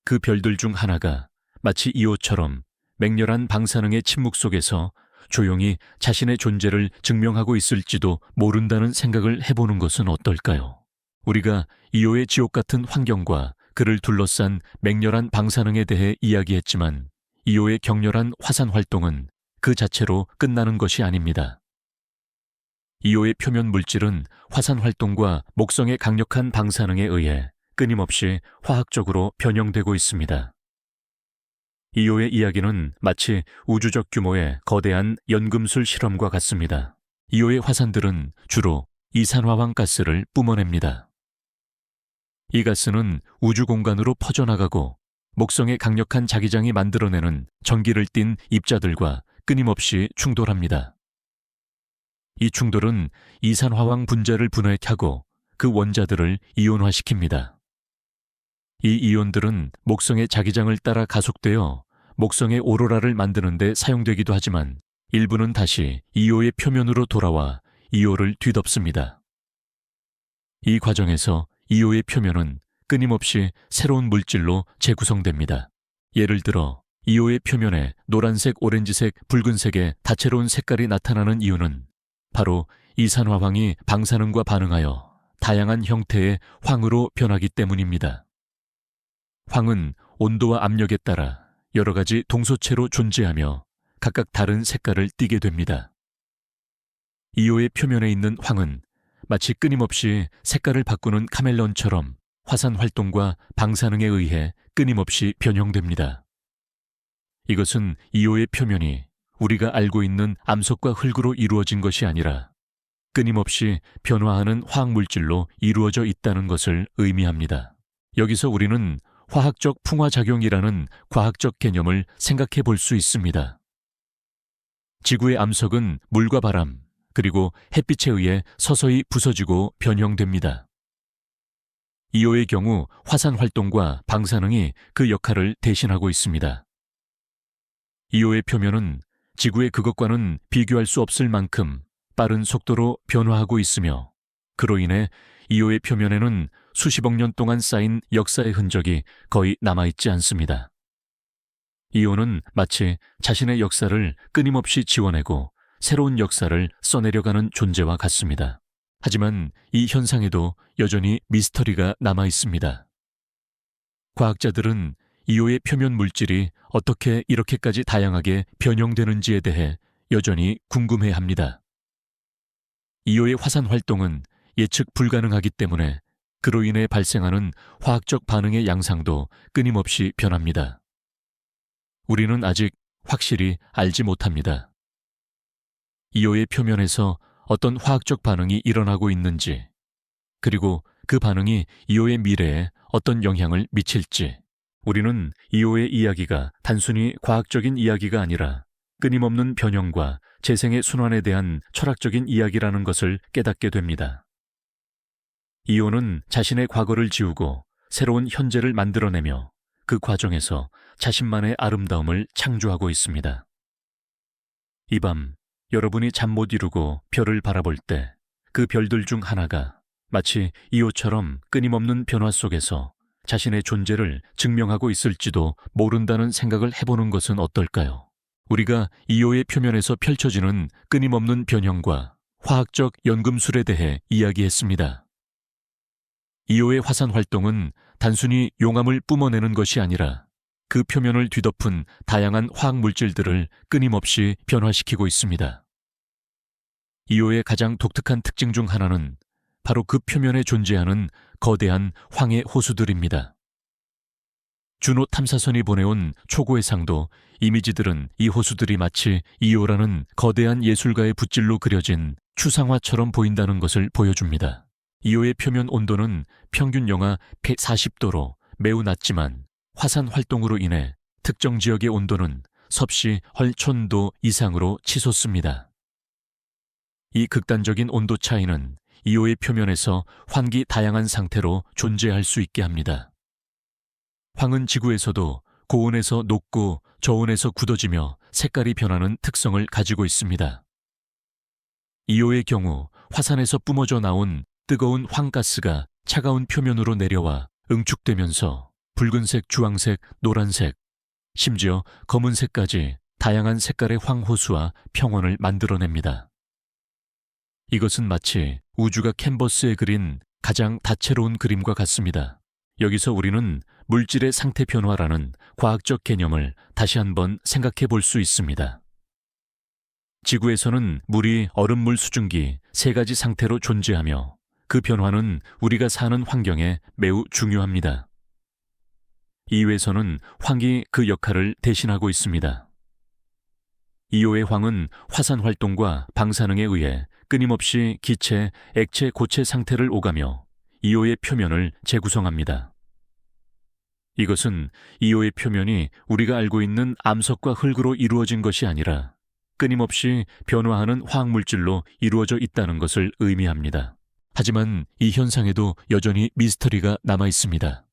그 별들 중 하나가 마치 이오처럼 맹렬한 방사능의 침묵 속에서 조용히 자신의 존재를 증명하고 있을지도 모른다는 생각을 해보는 것은 어떨까요? 우리가 이오의 지옥 같은 환경과 그를 둘러싼 맹렬한 방사능에 대해 이야기했지만 이오의 격렬한 화산 활동은 그 자체로 끝나는 것이 아닙니다. 이오의 표면 물질은 화산 활동과 목성의 강력한 방사능에 의해 끊임없이 화학적으로 변형되고 있습니다. 이오의 이야기는 마치 우주적 규모의 거대한 연금술 실험과 같습니다. 이오의 화산들은 주로 이산화황 가스를 뿜어냅니다. 이 가스는 우주 공간으로 퍼져나가고 목성의 강력한 자기장이 만들어내는 전기를 띤 입자들과 끊임없이 충돌합니다. 이 충돌은 이산화황 분자를 분해하고 그 원자들을 이온화시킵니다. 이 이온들은 목성의 자기장을 따라 가속되어 목성의 오로라를 만드는 데 사용되기도 하지만 일부는 다시 이오의 표면으로 돌아와 이오를 뒤덮습니다. 이 과정에서 이오의 표면은 끊임없이 새로운 물질로 재구성됩니다. 예를 들어 이오의 표면에 노란색, 오렌지색, 붉은색의 다채로운 색깔이 나타나는 이유는 바로 이산화황이 방사능과 반응하여 다양한 형태의 황으로 변하기 때문입니다. 황은 온도와 압력에 따라 여러 가지 동소체로 존재하며 각각 다른 색깔을 띠게 됩니다. 이오의 표면에 있는 황은 마치 끊임없이 색깔을 바꾸는 카멜레온처럼 화산 활동과 방사능에 의해 끊임없이 변형됩니다. 이것은 이오의 표면이 우리가 알고 있는 암석과 흙으로 이루어진 것이 아니라 끊임없이 변화하는 화학물질로 이루어져 있다는 것을 의미합니다. 여기서 우리는 화학적 풍화작용이라는 과학적 개념을 생각해 볼 수 있습니다. 지구의 암석은 물과 바람, 그리고 햇빛에 의해 서서히 부서지고 변형됩니다. 이오의 경우 화산 활동과 방사능이 그 역할을 대신하고 있습니다. 이오의 표면은 지구의 그것과는 비교할 수 없을 만큼 빠른 속도로 변화하고 있으며 그로 인해 이오의 표면에는 수십억 년 동안 쌓인 역사의 흔적이 거의 남아있지 않습니다. 이오는 마치 자신의 역사를 끊임없이 지워내고 새로운 역사를 써내려가는 존재와 같습니다. 하지만 이 현상에도 여전히 미스터리가 남아있습니다. 과학자들은 이오의 표면 물질이 어떻게 이렇게까지 다양하게 변형되는지에 대해 여전히 궁금해합니다. 이오의 화산 활동은 예측 불가능하기 때문에 그로 인해 발생하는 화학적 반응의 양상도 끊임없이 변합니다. 우리는 아직 확실히 알지 못합니다. 이오의 표면에서 어떤 화학적 반응이 일어나고 있는지, 그리고 그 반응이 이오의 미래에 어떤 영향을 미칠지, 우리는 이오의 이야기가 단순히 과학적인 이야기가 아니라 끊임없는 변형과 재생의 순환에 대한 철학적인 이야기라는 것을 깨닫게 됩니다. 이오는 자신의 과거를 지우고 새로운 현재를 만들어내며 그 과정에서 자신만의 아름다움을 창조하고 있습니다. 이 밤 여러분이 잠 못 이루고 별을 바라볼 때 그 별들 중 하나가 마치 이오처럼 끊임없는 변화 속에서 자신의 존재를 증명하고 있을지도 모른다는 생각을 해보는 것은 어떨까요? 우리가 이오의 표면에서 펼쳐지는 끊임없는 변형과 화학적 연금술에 대해 이야기했습니다. 이오의 화산 활동은 단순히 용암을 뿜어내는 것이 아니라 그 표면을 뒤덮은 다양한 화학 물질들을 끊임없이 변화시키고 있습니다. 이오의 가장 독특한 특징 중 하나는 바로 그 표면에 존재하는 거대한 황해 호수들입니다. 주노 탐사선이 보내온 초고해상도 이미지들은 이 호수들이 마치 이오라는 거대한 예술가의 붓질로 그려진 추상화처럼 보인다는 것을 보여줍니다. 이오의 표면 온도는 평균 영하 140도로 매우 낮지만 화산 활동으로 인해 특정 지역의 온도는 섭씨 헐 1000도 이상으로 치솟습니다. 이 극단적인 온도 차이는 이오의 표면에서 환기 다양한 상태로 존재할 수 있게 합니다. 황은 지구에서도 고온에서 녹고 저온에서 굳어지며 색깔이 변하는 특성을 가지고 있습니다. 이오의 경우 화산에서 뿜어져 나온 뜨거운 황가스가 차가운 표면으로 내려와 응축되면서 붉은색, 주황색, 노란색, 심지어 검은색까지 다양한 색깔의 황호수와 평원을 만들어냅니다. 이것은 마치 우주가 캔버스에 그린 가장 다채로운 그림과 같습니다. 여기서 우리는 물질의 상태 변화라는 과학적 개념을 다시 한번 생각해 볼 수 있습니다. 지구에서는 물이 얼음물 수증기 3가지 상태로 존재하며 그 변화는 우리가 사는 환경에 매우 중요합니다. 이외에서는 황이 그 역할을 대신하고 있습니다. 이오의 황은 화산 활동과 방사능에 의해 끊임없이 기체, 액체, 고체 상태를 오가며 이오의 표면을 재구성합니다. 이것은 이오의 표면이 우리가 알고 있는 암석과 흙으로 이루어진 것이 아니라 끊임없이 변화하는 화학물질로 이루어져 있다는 것을 의미합니다. 하지만 이 현상에도 여전히 미스터리가 남아 있습니다.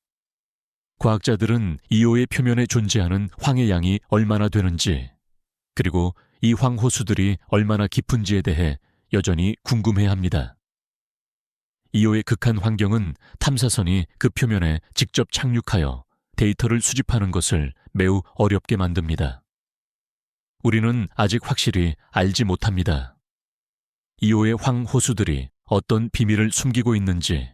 과학자들은 이오의 표면에 존재하는 황의 양이 얼마나 되는지, 그리고 이 황호수들이 얼마나 깊은지에 대해 여전히 궁금해합니다. 이오의 극한 환경은 탐사선이 그 표면에 직접 착륙하여 데이터를 수집하는 것을 매우 어렵게 만듭니다. 우리는 아직 확실히 알지 못합니다. 이오의 황호수들이 어떤 비밀을 숨기고 있는지,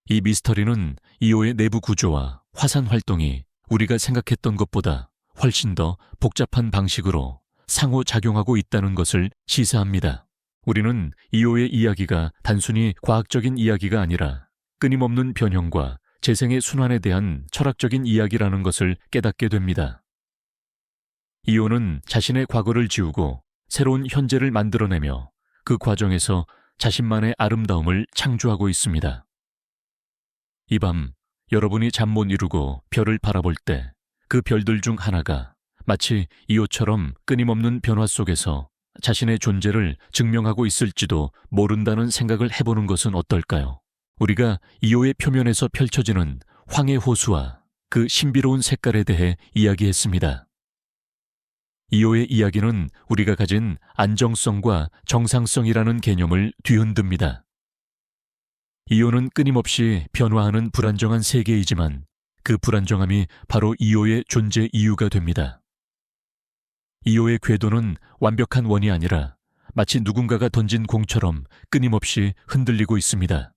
이 미스터리는 이오의 내부 구조와 화산 활동이 우리가 생각했던 것보다 훨씬 더 복잡한 방식으로 상호작용하고 있다는 것을 시사합니다. 우리는 이오의 이야기가 단순히 과학적인 이야기가 아니라 끊임없는 변형과 재생의 순환에 대한 철학적인 이야기라는 것을 깨닫게 됩니다. 이오는 자신의 과거를 지우고 새로운 현재를 만들어내며 그 과정에서 자신만의 아름다움을 창조하고 있습니다. 이 밤 여러분이 잠 못 이루고 별을 바라볼 때 그 별들 중 하나가 마치 이오처럼 끊임없는 변화 속에서 자신의 존재를 증명하고 있을지도 모른다는 생각을 해보는 것은 어떨까요? 우리가 이오의 표면에서 펼쳐지는 황해 호수와 그 신비로운 색깔에 대해 이야기했습니다. 이오의 이야기는 우리가 가진 안정성과 정상성이라는 개념을 뒤흔듭니다. 이오는 끊임없이 변화하는 불안정한 세계이지만 그 불안정함이 바로 이오의 존재 이유가 됩니다. 이오의 궤도는 완벽한 원이 아니라 마치 누군가가 던진 공처럼 끊임없이 흔들리고 있습니다.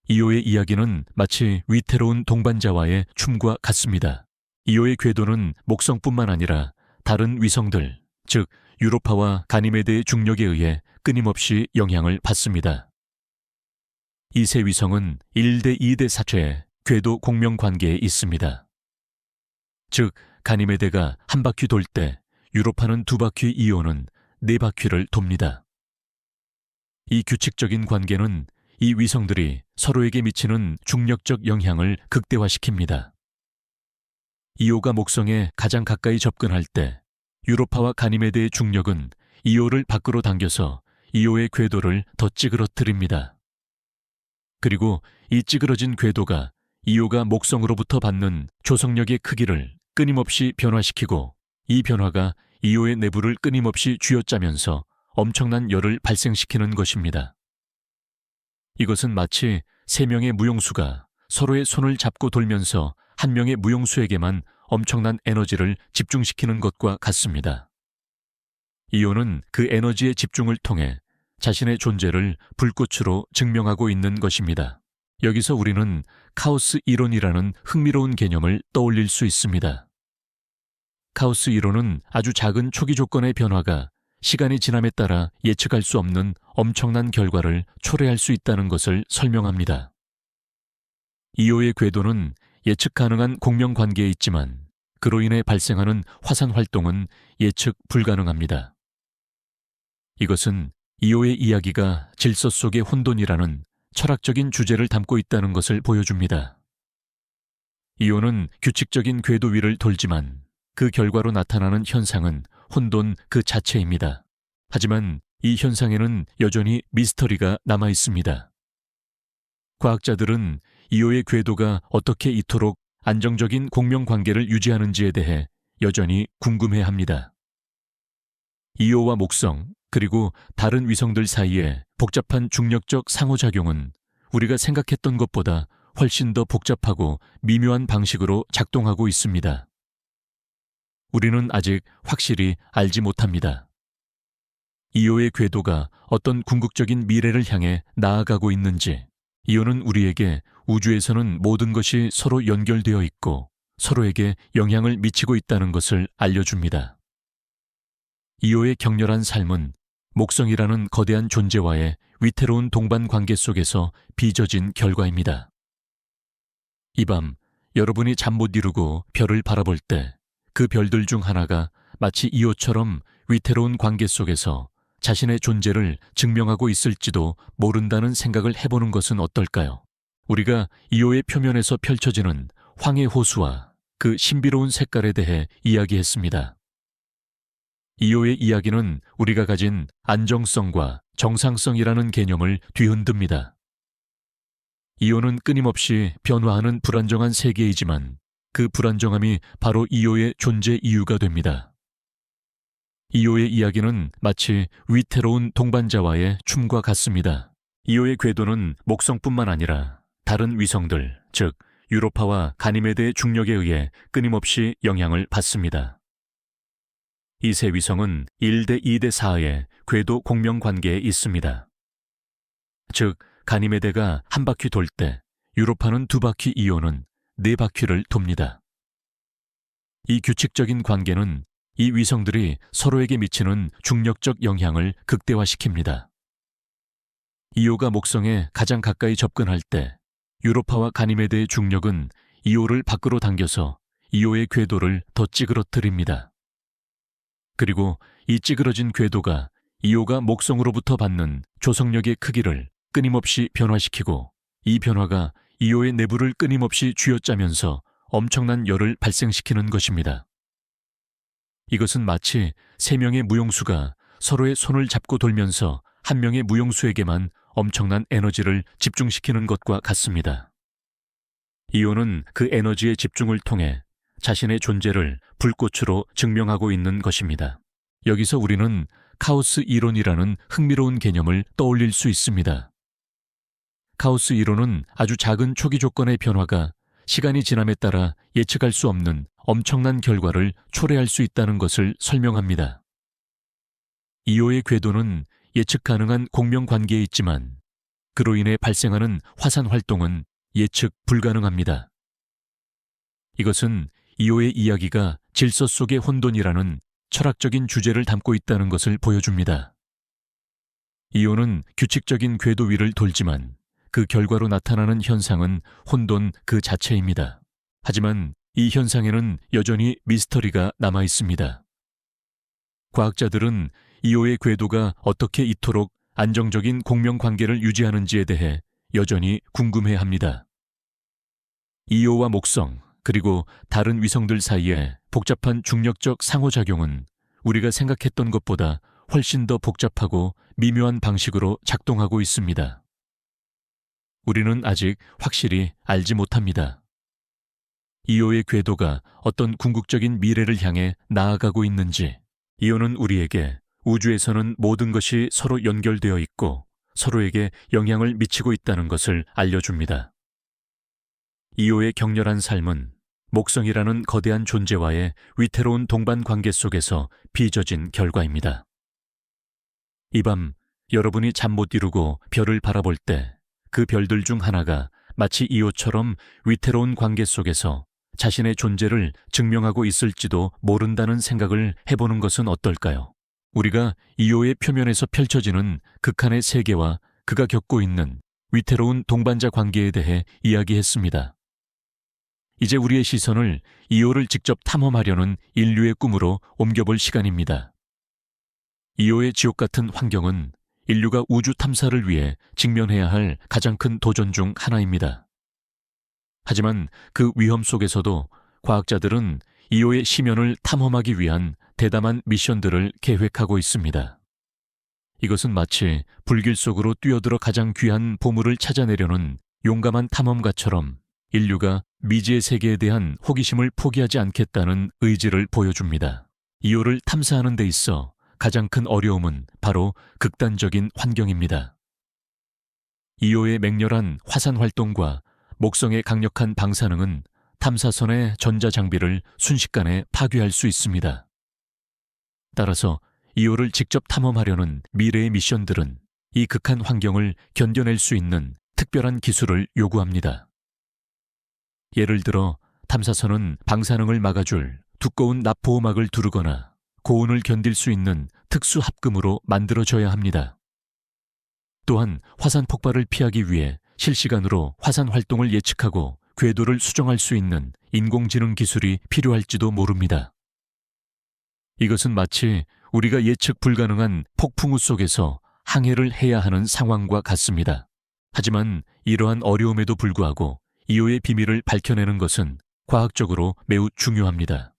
이오의 이야기는 마치 위태로운 동반자와의 춤과 같습니다. 이오의 궤도는 목성뿐만 아니라 다른 위성들, 즉 유로파와 가니메데의 중력에 의해 끊임없이 영향을 받습니다. 이 세 위성은 1대 2대 사체의 궤도 공명 관계에 있습니다. 즉 가니메데가 한 바퀴 돌 때 유로파는 두 바퀴, 이오는 네 바퀴를 돕니다. 이 규칙적인 관계는 이 위성들이 서로에게 미치는 중력적 영향을 극대화시킵니다. 이오가 목성에 가장 가까이 접근할 때 유로파와 가니메데의 중력은 이오를 밖으로 당겨서 이오의 궤도를 더 찌그러뜨립니다. 그리고 이 찌그러진 궤도가 이오가 목성으로부터 받는 조성력의 크기를 끊임없이 변화시키고, 이 변화가 이오의 내부를 끊임없이 쥐어짜면서 엄청난 열을 발생시키는 것입니다. 이것은 마치 세 명의 무용수가 서로의 손을 잡고 돌면서 한 명의 무용수에게만 엄청난 에너지를 집중시키는 것과 같습니다. 이오는 그 에너지의 집중을 통해 자신의 존재를 불꽃으로 증명하고 있는 것입니다. 여기서 우리는 카오스 이론이라는 흥미로운 개념을 떠올릴 수 있습니다. 카오스 이론은 아주 작은 초기 조건의 변화가 시간이 지남에 따라 예측할 수 없는 엄청난 결과를 초래할 수 있다는 것을 설명합니다. 이오의 궤도는 예측 가능한 공명 관계에 있지만 그로 인해 발생하는 화산 활동은 예측 불가능합니다. 이것은 이오의 이야기가 질서 속의 혼돈이라는 철학적인 주제를 담고 있다는 것을 보여줍니다. 이오는 규칙적인 궤도 위를 돌지만 그 결과로 나타나는 현상은 혼돈 그 자체입니다. 하지만 이 현상에는 여전히 미스터리가 남아 있습니다. 과학자들은 이오의 궤도가 어떻게 이토록 안정적인 공명 관계를 유지하는지에 대해 여전히 궁금해합니다. 이오와 목성, 그리고 다른 위성들 사이의 복잡한 중력적 상호작용은 우리가 생각했던 것보다 훨씬 더 복잡하고 미묘한 방식으로 작동하고 있습니다. 우리는 아직 확실히 알지 못합니다. 이오의 궤도가 어떤 궁극적인 미래를 향해 나아가고 있는지, 이오는 우리에게 우주에서는 모든 것이 서로 연결되어 있고 서로에게 영향을 미치고 있다는 것을 알려줍니다. 이오의 격렬한 삶은 목성이라는 거대한 존재와의 위태로운 동반 관계 속에서 빚어진 결과입니다. 이 밤 여러분이 잠 못 이루고 별을 바라볼 때 그 별들 중 하나가 마치 이오처럼 위태로운 관계 속에서 자신의 존재를 증명하고 있을지도 모른다는 생각을 해보는 것은 어떨까요? 우리가 이오의 표면에서 펼쳐지는 황해 호수와 그 신비로운 색깔에 대해 이야기했습니다. 이오의 이야기는 우리가 가진 안정성과 정상성이라는 개념을 뒤흔듭니다. 이오는 끊임없이 변화하는 불안정한 세계이지만 그 불안정함이 바로 이오의 존재 이유가 됩니다. 이오의 이야기는 마치 위태로운 동반자와의 춤과 같습니다. 이오의 궤도는 목성뿐만 아니라 다른 위성들, 즉 유로파와 가니메데의 중력에 의해 끊임없이 영향을 받습니다. 이 세 위성은 1대 2대 4의 궤도 공명 관계에 있습니다. 즉 가니메데가 한 바퀴 돌 때 유로파는 두 바퀴, 이오는 네 바퀴를 돕니다. 이 규칙적인 관계는 이 위성들이 서로에게 미치는 중력적 영향을 극대화시킵니다. 이오가 목성에 가장 가까이 접근할 때 유로파와 가니메데의 중력은 이오를 밖으로 당겨서 이오의 궤도를 더 찌그러뜨립니다. 그리고 이 찌그러진 궤도가 이오가 목성으로부터 받는 조성력의 크기를 끊임없이 변화시키고, 이 변화가 이오의 내부를 끊임없이 쥐어짜면서 엄청난 열을 발생시키는 것입니다. 이것은 마치 세 명의 무용수가 서로의 손을 잡고 돌면서 한 명의 무용수에게만 엄청난 에너지를 집중시키는 것과 같습니다. 이오는 그 에너지의 집중을 통해 자신의 존재를 불꽃으로 증명하고 있는 것입니다. 여기서 우리는 카오스 이론이라는 흥미로운 개념을 떠올릴 수 있습니다. 카오스 이론은 아주 작은 초기 조건의 변화가 시간이 지남에 따라 예측할 수 없는 엄청난 결과를 초래할 수 있다는 것을 설명합니다. 이오의 궤도는 예측 가능한 공명 관계에 있지만 그로 인해 발생하는 화산 활동은 예측 불가능합니다. 이것은 이오의 이야기가 질서 속의 혼돈이라는 철학적인 주제를 담고 있다는 것을 보여줍니다. 이오는 규칙적인 궤도 위를 돌지만 그 결과로 나타나는 현상은 혼돈 그 자체입니다. 하지만 이 현상에는 여전히 미스터리가 남아 있습니다. 과학자들은 이오의 궤도가 어떻게 이토록 안정적인 공명 관계를 유지하는지에 대해 여전히 궁금해합니다. 이오와 목성 그리고 다른 위성들 사이의 복잡한 중력적 상호작용은 우리가 생각했던 것보다 훨씬 더 복잡하고 미묘한 방식으로 작동하고 있습니다. 우리는 아직 확실히 알지 못합니다. 이오의 궤도가 어떤 궁극적인 미래를 향해 나아가고 있는지, 이오는 우리에게 우주에서는 모든 것이 서로 연결되어 있고 서로에게 영향을 미치고 있다는 것을 알려줍니다. 이오의 격렬한 삶은 목성이라는 거대한 존재와의 위태로운 동반 관계 속에서 빚어진 결과입니다. 이 밤 여러분이 잠 못 이루고 별을 바라볼 때 그 별들 중 하나가 마치 이오처럼 위태로운 관계 속에서 자신의 존재를 증명하고 있을지도 모른다는 생각을 해보는 것은 어떨까요? 우리가 이오의 표면에서 펼쳐지는 극한의 세계와 그가 겪고 있는 위태로운 동반자 관계에 대해 이야기했습니다. 이제 우리의 시선을 이오를 직접 탐험하려는 인류의 꿈으로 옮겨볼 시간입니다. 이오의 지옥 같은 환경은 인류가 우주 탐사를 위해 직면해야 할 가장 큰 도전 중 하나입니다. 하지만 그 위험 속에서도 과학자들은 이오의 심연을 탐험하기 위한 대담한 미션들을 계획하고 있습니다. 이것은 마치 불길 속으로 뛰어들어 가장 귀한 보물을 찾아내려는 용감한 탐험가처럼 인류가 미지의 세계에 대한 호기심을 포기하지 않겠다는 의지를 보여줍니다. 이오를 탐사하는 데 있어 가장 큰 어려움은 바로 극단적인 환경입니다. 이오의 맹렬한 화산 활동과 목성의 강력한 방사능은 탐사선의 전자장비를 순식간에 파괴할 수 있습니다. 따라서 이오를 직접 탐험하려는 미래의 미션들은 이 극한 환경을 견뎌낼 수 있는 특별한 기술을 요구합니다. 예를 들어 탐사선은 방사능을 막아줄 두꺼운 납보호막을 두르거나 고온을 견딜 수 있는 특수 합금으로 만들어져야 합니다. 또한 화산 폭발을 피하기 위해 실시간으로 화산 활동을 예측하고 궤도를 수정할 수 있는 인공지능 기술이 필요할지도 모릅니다. 이것은 마치 우리가 예측 불가능한 폭풍우 속에서 항해를 해야 하는 상황과 같습니다. 하지만 이러한 어려움에도 불구하고 이오의 비밀을 밝혀내는 것은 과학적으로 매우 중요합니다.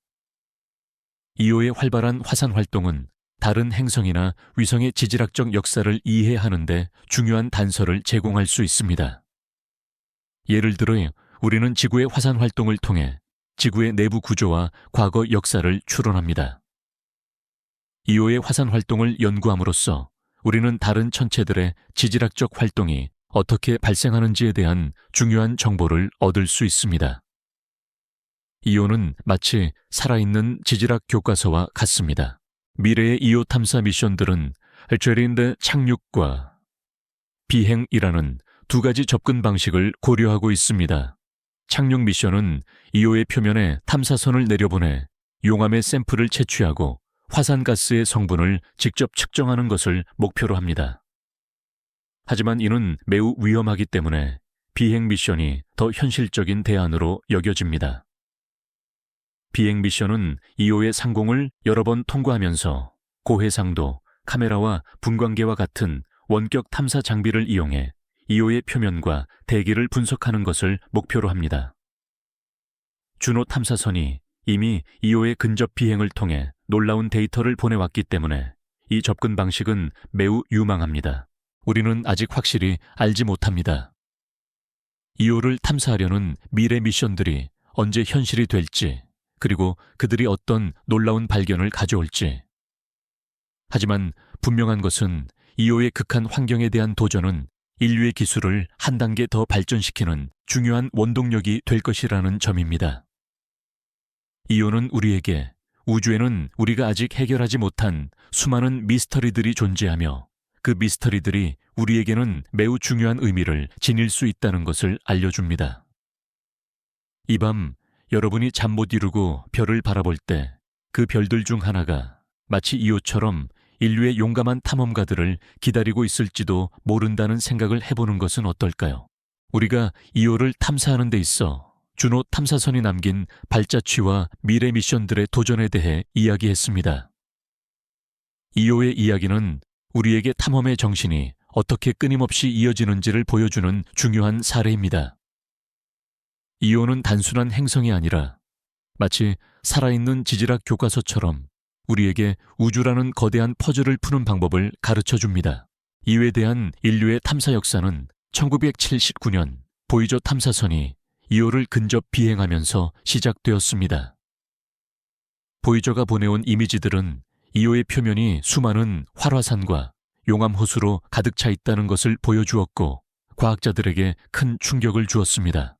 이오의 활발한 화산 활동은 다른 행성이나 위성의 지질학적 역사를 이해하는 데 중요한 단서를 제공할 수 있습니다. 예를 들어 우리는 지구의 화산 활동을 통해 지구의 내부 구조와 과거 역사를 추론합니다. 이오의 화산 활동을 연구함으로써 우리는 다른 천체들의 지질학적 활동이 어떻게 발생하는지에 대한 중요한 정보를 얻을 수 있습니다. 이오는 마치 살아있는 지질학 교과서와 같습니다. 미래의 이오 탐사 미션들은 제린드 착륙과 비행이라는 두 가지 접근 방식을 고려하고 있습니다. 착륙 미션은 이오의 표면에 탐사선을 내려보내 용암의 샘플을 채취하고 화산가스의 성분을 직접 측정하는 것을 목표로 합니다. 하지만 이는 매우 위험하기 때문에 비행 미션이 더 현실적인 대안으로 여겨집니다. 비행 미션은 이오의 상공을 여러 번 통과하면서 고해상도, 카메라와 분광계와 같은 원격 탐사 장비를 이용해 이오의 표면과 대기를 분석하는 것을 목표로 합니다. 주노 탐사선이 이미 이오의 근접 비행을 통해 놀라운 데이터를 보내왔기 때문에 이 접근 방식은 매우 유망합니다. 우리는 아직 확실히 알지 못합니다. 이오를 탐사하려는 미래 미션들이 언제 현실이 될지, 그리고 그들이 어떤 놀라운 발견을 가져올지. 하지만 분명한 것은 이오의 극한 환경에 대한 도전은 인류의 기술을 한 단계 더 발전시키는 중요한 원동력이 될 것이라는 점입니다. 이오는 우리에게 우주에는 우리가 아직 해결하지 못한 수많은 미스터리들이 존재하며 그 미스터리들이 우리에게는 매우 중요한 의미를 지닐 수 있다는 것을 알려줍니다. 이 밤 여러분이 잠 못 이루고 별을 바라볼 때 그 별들 중 하나가 마치 이오처럼 인류의 용감한 탐험가들을 기다리고 있을지도 모른다는 생각을 해보는 것은 어떨까요? 우리가 이오를 탐사하는 데 있어 주노 탐사선이 남긴 발자취와 미래 미션들의 도전에 대해 이야기했습니다. 이오의 이야기는 우리에게 탐험의 정신이 어떻게 끊임없이 이어지는지를 보여주는 중요한 사례입니다. 이오는 단순한 행성이 아니라 마치 살아있는 지질학 교과서처럼 우리에게 우주라는 거대한 퍼즐을 푸는 방법을 가르쳐줍니다. 이오에 대한 인류의 탐사 역사는 1979년 보이저 탐사선이 이오를 근접 비행하면서 시작되었습니다. 보이저가 보내온 이미지들은 이오의 표면이 수많은 활화산과 용암호수로 가득 차 있다는 것을 보여주었고 과학자들에게 큰 충격을 주었습니다.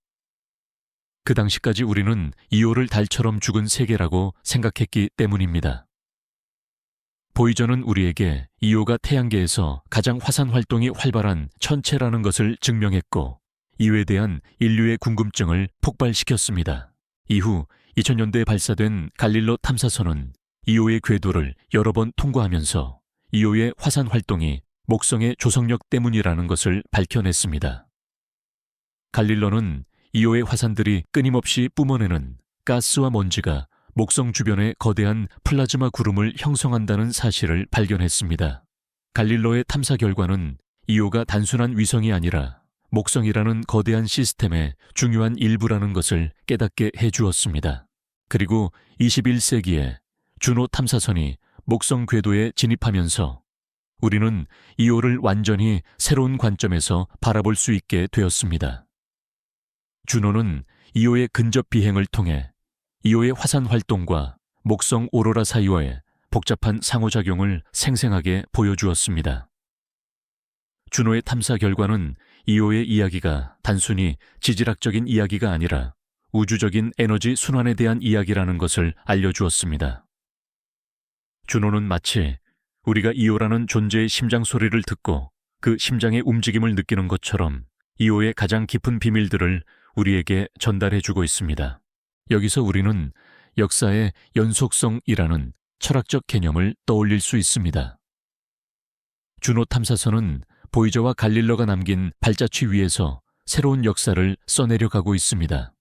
그 당시까지 우리는 이오를 달처럼 죽은 세계라고 생각했기 때문입니다. 보이저는 우리에게 이오가 태양계에서 가장 화산 활동이 활발한 천체라는 것을 증명했고 이오에 대한 인류의 궁금증을 폭발시켰습니다. 이후 2000년대에 발사된 갈릴로 탐사선은 이오의 궤도를 여러 번 통과하면서 이오의 화산 활동이 목성의 조성력 때문이라는 것을 밝혀냈습니다. 갈릴로는 이오의 화산들이 끊임없이 뿜어내는 가스와 먼지가 목성 주변의 거대한 플라즈마 구름을 형성한다는 사실을 발견했습니다. 갈릴로의 탐사 결과는 이오가 단순한 위성이 아니라 목성이라는 거대한 시스템의 중요한 일부라는 것을 깨닫게 해주었습니다. 그리고 21세기에 주노 탐사선이 목성 궤도에 진입하면서 우리는 이오를 완전히 새로운 관점에서 바라볼 수 있게 되었습니다. 주노는 이오의 근접 비행을 통해 이오의 화산 활동과 목성 오로라 사이와의 복잡한 상호작용을 생생하게 보여주었습니다. 주노의 탐사 결과는 이오의 이야기가 단순히 지질학적인 이야기가 아니라 우주적인 에너지 순환에 대한 이야기라는 것을 알려주었습니다. 주노는 마치 우리가 이오라는 존재의 심장 소리를 듣고 그 심장의 움직임을 느끼는 것처럼 이오의 가장 깊은 비밀들을 우리에게 전달해주고 있습니다. 여기서 우리는 역사의 연속성이라는 철학적 개념을 떠올릴 수 있습니다. 주노 탐사선은 보이저와 갈릴로가 남긴 발자취 위에서 새로운 역사를 써내려 가고 있습니다.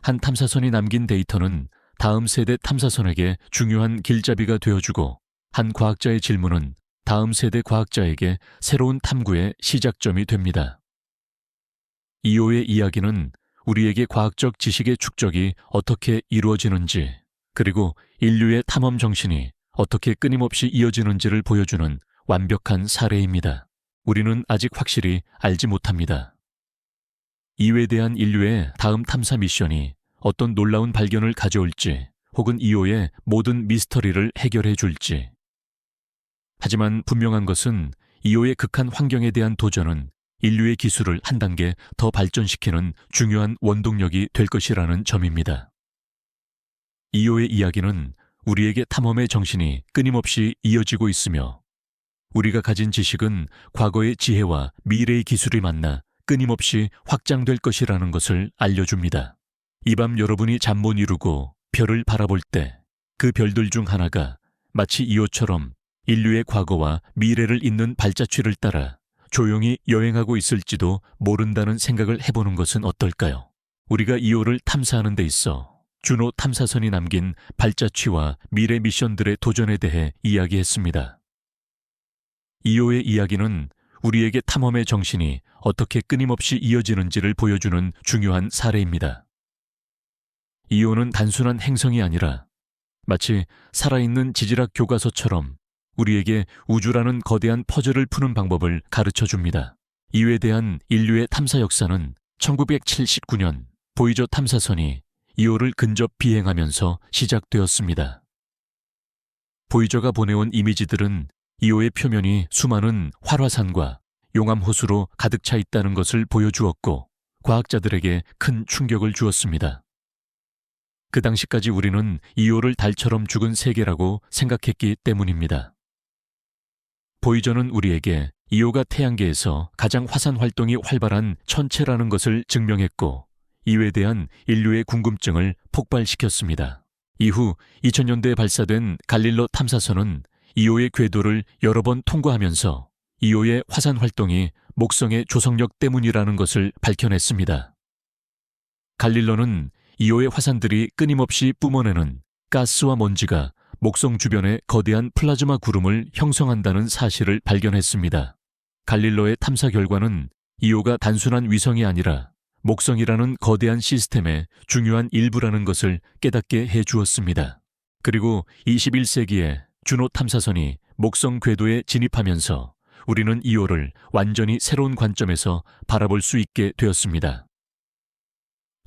한 탐사선이 남긴 데이터는 다음 세대 탐사선에게 중요한 길잡이가 되어주고 한 과학자의 질문은 다음 세대 과학자에게 새로운 탐구의 시작점이 됩니다. 이오의 이야기는 우리에게 과학적 지식의 축적이 어떻게 이루어지는지 그리고 인류의 탐험 정신이 어떻게 끊임없이 이어지는지를 보여주는 완벽한 사례입니다. 우리는 아직 확실히 알지 못합니다. 이오에 대한 인류의 다음 탐사 미션이 어떤 놀라운 발견을 가져올지 혹은 이오의 모든 미스터리를 해결해 줄지. 하지만 분명한 것은 이오의 극한 환경에 대한 도전은 인류의 기술을 한 단계 더 발전시키는 중요한 원동력이 될 것이라는 점입니다. 이오의 이야기는 우리에게 탐험의 정신이 끊임없이 이어지고 있으며 우리가 가진 지식은 과거의 지혜와 미래의 기술이 만나 끊임없이 확장될 것이라는 것을 알려줍니다. 이 밤 여러분이 잠 못 이루고 별을 바라볼 때 그 별들 중 하나가 마치 이오처럼 인류의 과거와 미래를 잇는 발자취를 따라 조용히 여행하고 있을지도 모른다는 생각을 해보는 것은 어떨까요? 우리가 이오를 탐사하는 데 있어 주노 탐사선이 남긴 발자취와 미래 미션들의 도전에 대해 이야기했습니다. 이오의 이야기는 우리에게 탐험의 정신이 어떻게 끊임없이 이어지는지를 보여주는 중요한 사례입니다. 이오는 단순한 행성이 아니라 마치 살아있는 지질학 교과서처럼 우리에게 우주라는 거대한 퍼즐을 푸는 방법을 가르쳐줍니다. 이오에 대한 인류의 탐사 역사는 1979년 보이저 탐사선이 이오를 근접 비행하면서 시작되었습니다. 보이저가 보내온 이미지들은 이오의 표면이 수많은 활화산과 용암호수로 가득 차 있다는 것을 보여주었고 과학자들에게 큰 충격을 주었습니다. 그 당시까지 우리는 이오를 달처럼 죽은 세계라고 생각했기 때문입니다. 보이저는 우리에게 이오가 태양계에서 가장 화산 활동이 활발한 천체라는 것을 증명했고 이오에 대한 인류의 궁금증을 폭발시켰습니다. 이후 2000년대에 발사된 갈릴로 탐사선은 이오의 궤도를 여러 번 통과하면서 이오의 화산 활동이 목성의 조성력 때문이라는 것을 밝혀냈습니다. 갈릴로는 이오의 화산들이 끊임없이 뿜어내는 가스와 먼지가 목성 주변에 거대한 플라즈마 구름을 형성한다는 사실을 발견했습니다. 갈릴로의 탐사 결과는 이오가 단순한 위성이 아니라 목성이라는 거대한 시스템의 중요한 일부라는 것을 깨닫게 해주었습니다. 그리고 21세기에 주노 탐사선이 목성 궤도에 진입하면서 우리는 이오를 완전히 새로운 관점에서 바라볼 수 있게 되었습니다.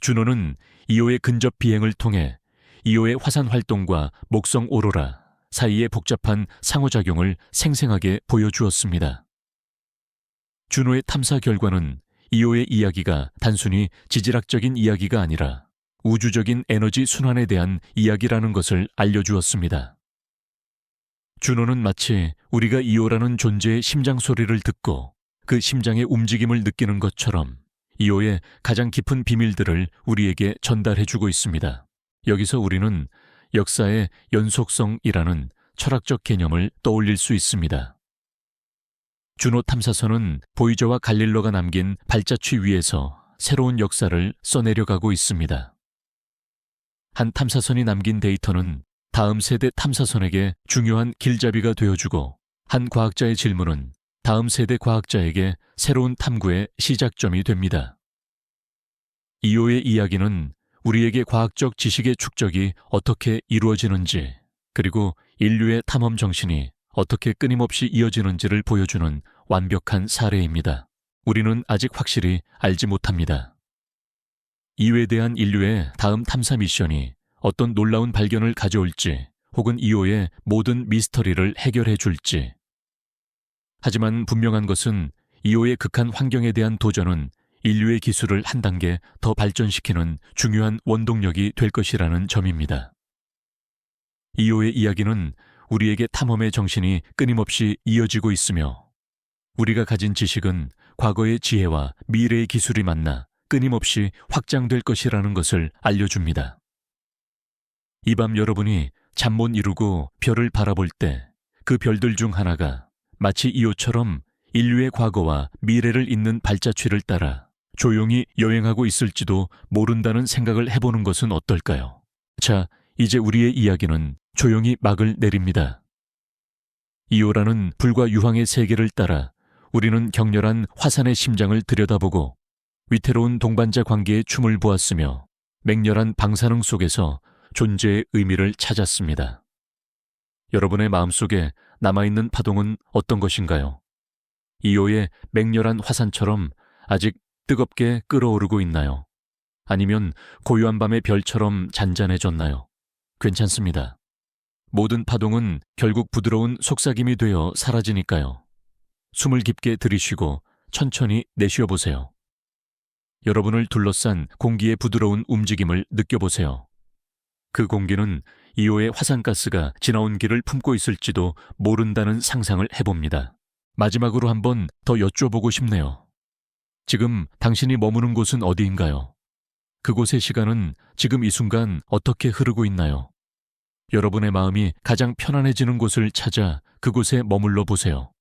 주노는 이오의 근접 비행을 통해 이오의 화산 활동과 목성 오로라 사이의 복잡한 상호작용을 생생하게 보여주었습니다. 주노의 탐사 결과는 이오의 이야기가 단순히 지질학적인 이야기가 아니라 우주적인 에너지 순환에 대한 이야기라는 것을 알려주었습니다. 주노는 마치 우리가 이오라는 존재의 심장 소리를 듣고 그 심장의 움직임을 느끼는 것처럼 이오의 가장 깊은 비밀들을 우리에게 전달해주고 있습니다. 여기서 우리는 역사의 연속성이라는 철학적 개념을 떠올릴 수 있습니다. 주노 탐사선은 보이저와 갈릴로가 남긴 발자취 위에서 새로운 역사를 써내려가고 있습니다. 한 탐사선이 남긴 데이터는 다음 세대 탐사선에게 중요한 길잡이가 되어주고 한 과학자의 질문은 다음 세대 과학자에게 새로운 탐구의 시작점이 됩니다. 이오의 이야기는 우리에게 과학적 지식의 축적이 어떻게 이루어지는지 그리고 인류의 탐험 정신이 어떻게 끊임없이 이어지는지를 보여주는 완벽한 사례입니다. 우리는 아직 확실히 알지 못합니다. 이오에 대한 인류의 다음 탐사 미션이 어떤 놀라운 발견을 가져올지 혹은 이오의 모든 미스터리를 해결해 줄지. 하지만 분명한 것은 이오의 극한 환경에 대한 도전은 인류의 기술을 한 단계 더 발전시키는 중요한 원동력이 될 것이라는 점입니다. 이오의 이야기는 우리에게 탐험의 정신이 끊임없이 이어지고 있으며 우리가 가진 지식은 과거의 지혜와 미래의 기술이 만나 끊임없이 확장될 것이라는 것을 알려줍니다. 이 밤 여러분이 잠 못 이루고 별을 바라볼 때 그 별들 중 하나가 마치 이오처럼 인류의 과거와 미래를 잇는 발자취를 따라 조용히 여행하고 있을지도 모른다는 생각을 해보는 것은 어떨까요? 자, 이제 우리의 이야기는 조용히 막을 내립니다. 이오라는 불과 유황의 세계를 따라 우리는 격렬한 화산의 심장을 들여다보고 위태로운 동반자 관계의 춤을 보았으며 맹렬한 방사능 속에서 존재의 의미를 찾았습니다. 여러분의 마음속에 남아있는 파동은 어떤 것인가요? 이오의 맹렬한 화산처럼 아직 뜨겁게 끓어오르고 있나요? 아니면 고요한 밤의 별처럼 잔잔해졌나요? 괜찮습니다. 모든 파동은 결국 부드러운 속삭임이 되어 사라지니까요. 숨을 깊게 들이쉬고 천천히 내쉬어보세요. 여러분을 둘러싼 공기의 부드러운 움직임을 느껴보세요. 그 공기는 이오의 화산가스가 지나온 길을 품고 있을지도 모른다는 상상을 해봅니다. 마지막으로 한번 더 여쭤보고 싶네요. 지금 당신이 머무는 곳은 어디인가요? 그곳의 시간은 지금 이 순간 어떻게 흐르고 있나요? 여러분의 마음이 가장 편안해지는 곳을 찾아 그곳에 머물러 보세요.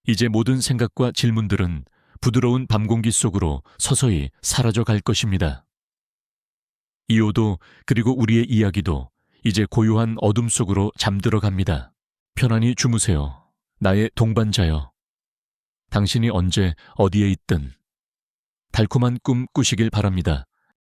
이제 모든 생각과 질문들은 부드러운 밤 공기 속으로 서서히 사라져 갈 것입니다. 이오도 그리고 우리의 이야기도 이제 고요한 어둠 속으로 잠들어 갑니다. 편안히 주무세요. 나의 동반자여. 당신이 언제 어디에 있든 달콤한 꿈 꾸시길 바랍니다.